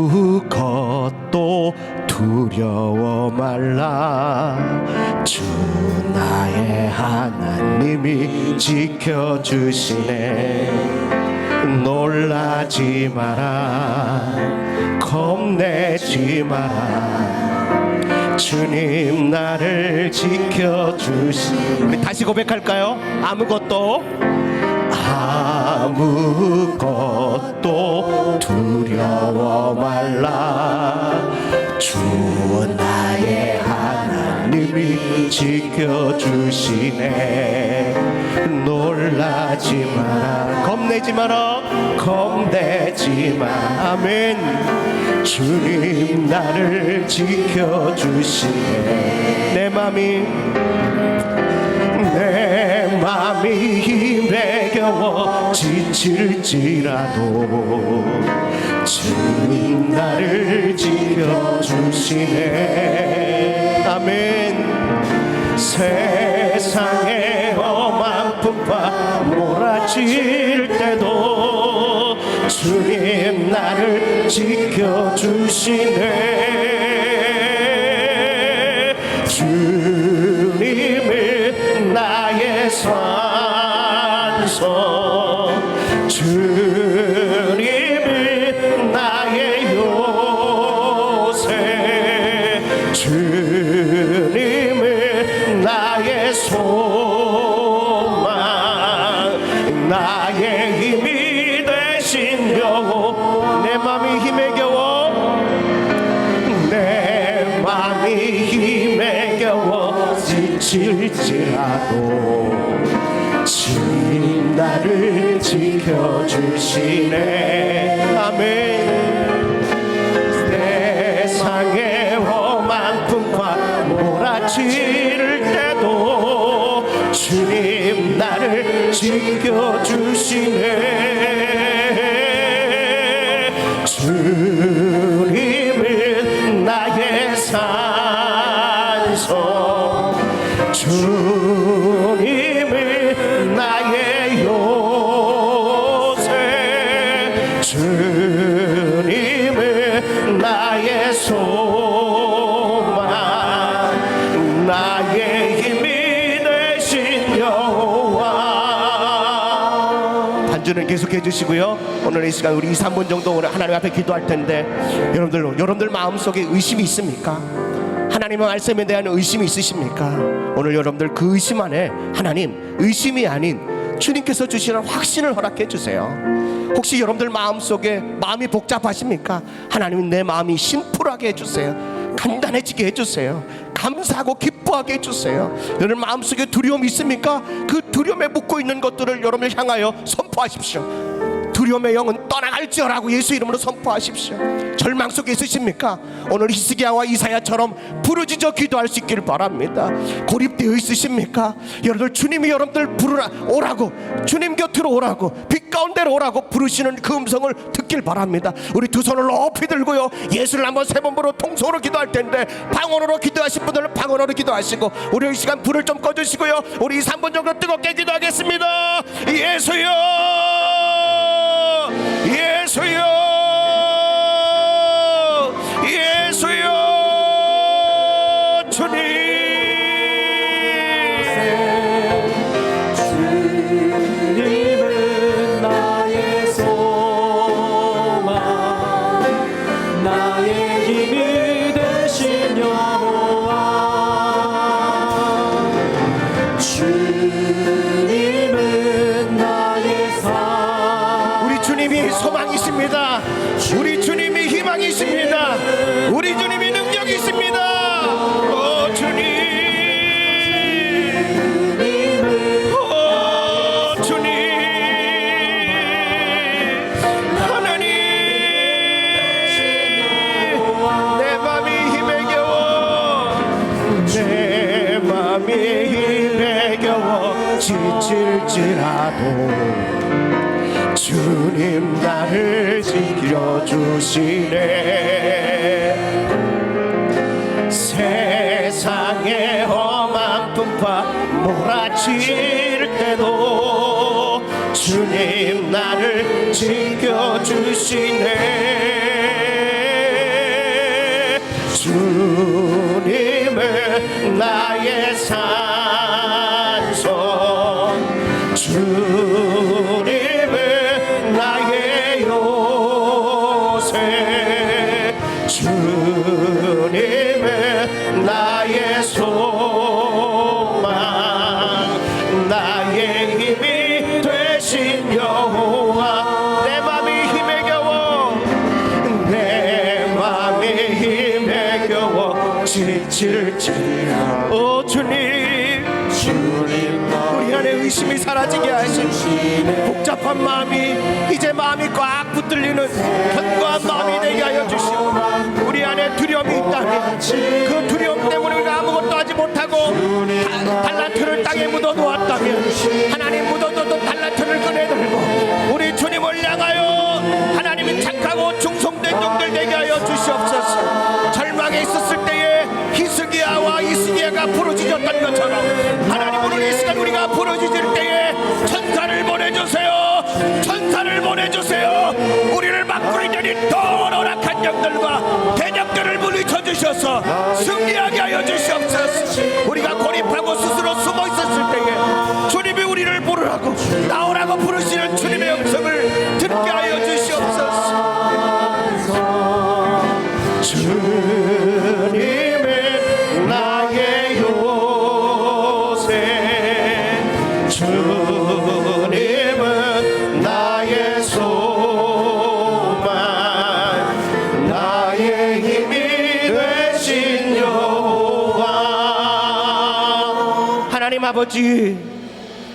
아무것도 두려워 말라. 주 나의 하나님이 지켜주시네. 놀라지 마라, 겁내지 마라. 주님 나를 지켜주시. 우리 다시 고백할까요? 아무것도 두려워 말라. 주 나의 하나님이 지켜주시네. 놀라지 마라, 겁내지 마라, 겁내지 마. 아멘. 주님 나를 지켜주시네. 내 맘이 힘에 겨워 지칠지라도 주님 나를 지켜주시네. 아멘. 세상에 험한 풍파 몰아칠 때도 주님 나를 지켜주시네. 주님은 나의 산소, 주님은 나의 요새, 주님은 나의 소망, 나의 힘이 되신 여호. 내 맘이 힘에 겨워, 내 맘이 힘에 겨워 지칠지라도 주님 나를 지켜주시네. 아멘. 세상에 험한 풍파 몰아칠 때도 주님 나를 지켜주시네. 주님은 나의 산소, 주님은 나의 요새, 주님은 나의 소망, 나의 힘이 되신 여호와. 연주는 계속해 주시고요. 오늘 이 시간 우리 2, 3분 정도 오늘 하나님 앞에 기도할 텐데 여러분들 마음속에 의심이 있습니까? 하나님의 말씀에 대한 의심이 있으십니까? 오늘 여러분들 그 의심 안에 하나님 의심이 아닌 주님께서 주시는 확신을 허락해 주세요. 혹시 여러분들 마음속에 마음이 복잡하십니까? 하나님 내 마음이 심플하게 해주세요. 간단해지게 해주세요. 감사하고 기뻐하게 해주세요. 여러분 마음속에 두려움이 있습니까? 그 두려움에 묻고 있는 것들을 여러분을 향하여 선포하십시오. 두려움의 영은 떠나갈지어라고 예수 이름으로 선포하십시오. 절망 속에 있으십니까? 오늘 히스기야와 이사야처럼 부르짖어 기도할 수 있기를 바랍니다. 고립되어 있으십니까? 여러분들 주님이 여러분들 부르라 오라고, 주님 곁으로 오라고, 빛 가운데로 오라고 부르시는 그 음성을 듣길 바랍니다. 우리 두 손을 높이 들고요, 예수를 한번 세 번 부르고 통성으로 기도할 텐데 방언으로 기도하신 분들은 방언으로 기도하시고, 우리 이 시간 불을 좀 꺼주시고요, 우리 3분 정도 뜨겁게 기도하겠습니다. 예수여, 예수여, 예수여, 주님. 주님은 나의 소망, 나의 힘이 되신 여호와. 주님은 나의 산. 우리 주님이 소망이십니다. 우리 주님이 희망이십니다. 우리 주님이 능력이 있습니다. 오 주님, 오 주님, 하나님, 내 맘이 힘에 겨워, 내 맘이 힘에 겨워 지칠지라도 주님 나를 지켜주시네. 세상의 험한 풍파 몰아칠 때도 주님 나를 지켜주시네. 주님은 나의 산성, 주님은 나의 요새, 주님은 나의 소망, 나의 힘이 되신 여호와. 내 맘이 힘에 겨워, 내 맘이 힘에 겨워 지칠지라. 오 주님, 우리 안에 의심이 사라지게 하시고 복잡한 마음이 이제 마음이 꽉 붙들리는 견고한 마음이 되게 하여 주시고, 우리 안에 두려움이 있다면 그 두려움 때문에 우리가 아무것도 하지 못하고 달란트를 땅에 묻어놓았다면 하나님 묻어둬도 달란트를 꺼내들고 우리 주님을 향하여 하나님이 착하고 충성된 종들 되게 하여 주시옵소서. 절망에 있었을 때에 히스기야와 이스기야가 부르짖었던 것처럼 하나님 오늘 이 시간 우리가 부르짖을 때에 천사를 보내주세요. 천사를 보내주세요. 우리를 막고 있는 이 도노락한 영들과 대적들을 물리쳐 주셔서 승리하게 하여 주시옵소서. 우리가 고립하고 스스로 숨어 있었을 때에 주님이 우리를 부르라고 나오라고 부르시는 주님의 음성을 듣게 하여 주시옵소서. 주님은 나의 요새, 주님은 나의 소망, 나의 힘이 되신 여호와. 하나님 아버지,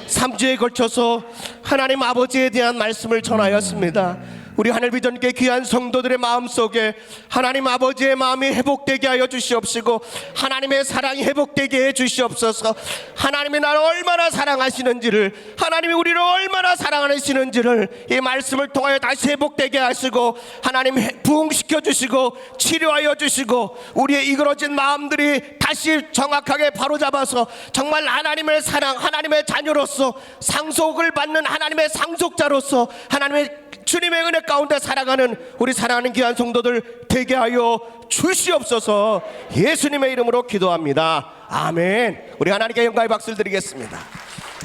3주에 걸쳐서 하나님 아버지에 대한 말씀을 전하였습니다. 우리 하늘비전교회 귀한 성도들의 마음속에 하나님 아버지의 마음이 회복되게 하여 주시옵시고 하나님의 사랑이 회복되게 해 주시옵소서. 하나님이 나를 얼마나 사랑하시는지를, 하나님이 우리를 얼마나 사랑하시는지를 이 말씀을 통하여 다시 회복되게 하시고 하나님 부흥시켜 주시고 치료하여 주시고 우리의 이그러진 마음들이 다시 정확하게 바로잡아서 정말 하나님의 사랑, 하나님의 자녀로서 상속을 받는 하나님의 상속자로서 하나님의 주님의 은혜 가운데 살아가는 우리 사랑하는 귀한 성도들 되게 하여 주시옵소서. 예수님의 이름으로 기도합니다. 아멘. 우리 하나님께 영광의 박수를 드리겠습니다.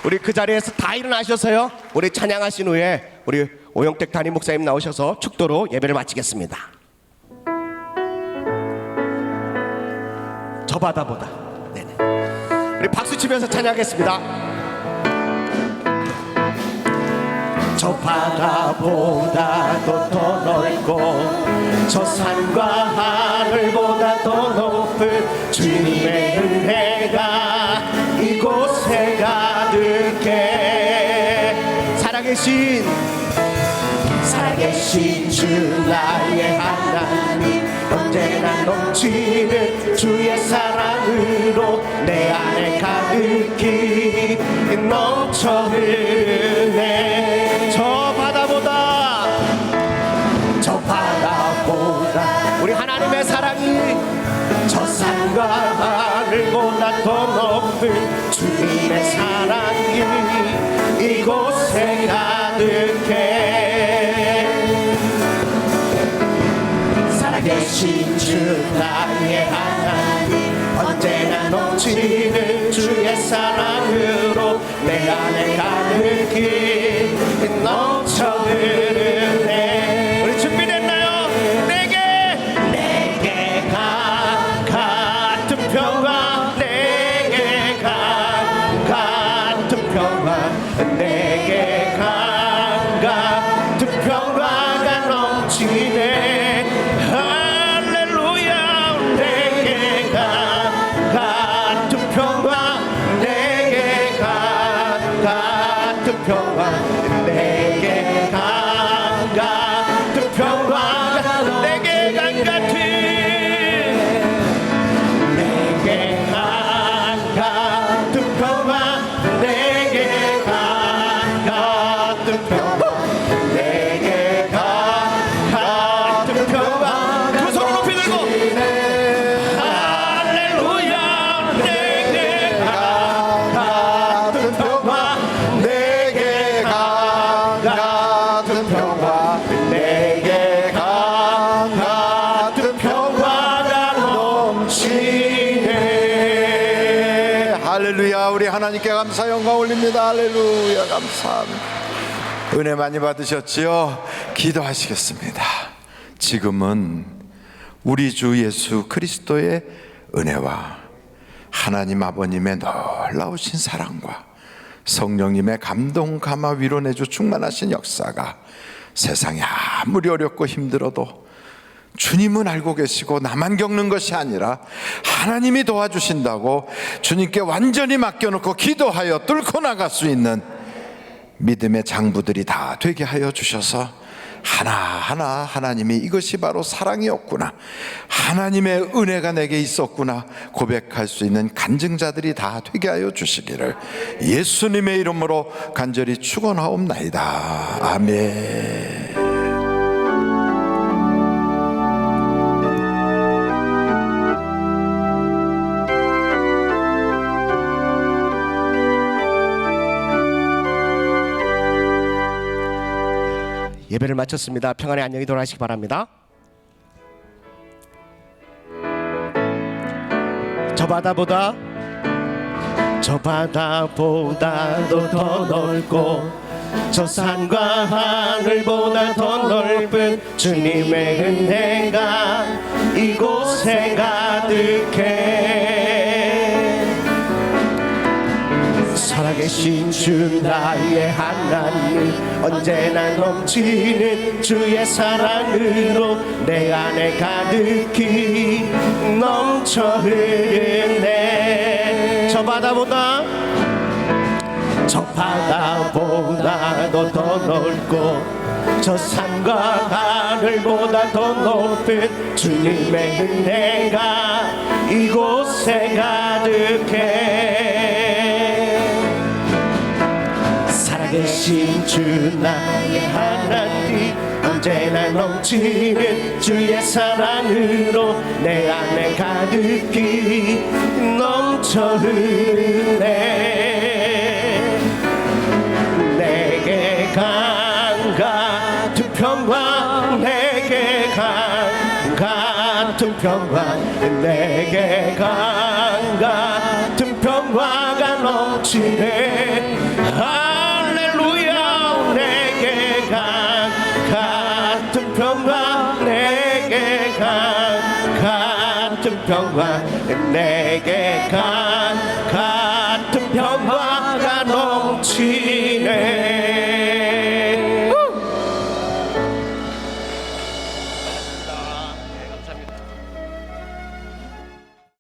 우리 그 자리에서 다 일어나셔서요, 우리 찬양하신 후에 우리 오영택 담임 목사님 나오셔서 축도로 예배를 마치겠습니다. 저 바다보다. 네네. 우리 박수 치면서 찬양하겠습니다. 저 바다보다도 더 넓고 저 산과 하늘보다 더 높은 주님의 은혜가 이곳에 가득해. 살아계신 주 나의 하나님, 언제나 넘치는 주의 사랑으로 내 안에 가득히 넘쳐 흐르네. 저 바다보다 우리 하나님의 사랑이 저 산과 하늘보다 더 높은 주님의 사랑이 이곳에 가득해. 살아계신 주 나의 하나님, 언제나 넘치는 주의 사랑으로 내 안에 가득히 넘쳐 흐르네. 우리 준비됐나요? 내게 같은 평화, 내게 같은 평화, 내게 같은 평화가 넘치네. 할렐루야. 내게 같은 평화, 내게 같은 평화, 내게 같은 평화가 내게 같은 평화, 내게 같은 평화, 내게 같은 평화. 두 손을 높이 들고 할렐루야. 내게 같은 평화, 내게 같은 평화, 내게 같은 평화가 넘치네. 할렐루야. 우리 하나님께 감사 영광 올립니다. 할렐루야. 감사합니다. 은혜 많이 받으셨지요? 기도하시겠습니다. 지금은 우리 주 예수 그리스도의 은혜와 하나님 아버님의 놀라우신 사랑과 성령님의 감동 감화 위로 내주 충만하신 역사가 세상이 아무리 어렵고 힘들어도 주님은 알고 계시고 나만 겪는 것이 아니라 하나님이 도와주신다고 주님께 완전히 맡겨놓고 기도하여 뚫고 나갈 수 있는 믿음의 장부들이 다 되게 하여 주셔서 하나하나 하나님이 이것이 바로 사랑이었구나, 하나님의 은혜가 내게 있었구나 고백할 수 있는 간증자들이 다 되게 하여 주시기를 예수님의 이름으로 간절히 축원하옵나이다. 아멘. 예배를 마쳤습니다. 평안의 안녕히 돌아가시기 바랍니다. 저 바다보다도 더 넓고 저 산과 하늘보다 더 넓은 주님의 은혜가 이곳에 가득해. 살아계신 주 나의 하나님, 언제나 넘치는 주의 사랑으로 내 안에 가득히 넘쳐 흐르네. 저 바다보다도 더 넓고 저 산과 하늘보다 더 높은 주님의 은혜가 이곳에 가득해. 살아계신 주 나의 하나님, 언제나 넘치는 주의 사랑으로 내 안에 가득히 넘쳐 흐르네. 내게 같은 평화, 내게 같은 평화, 내게 같은 평화가 넘치네. 같은 평화 내게 같은 평화가 넘치네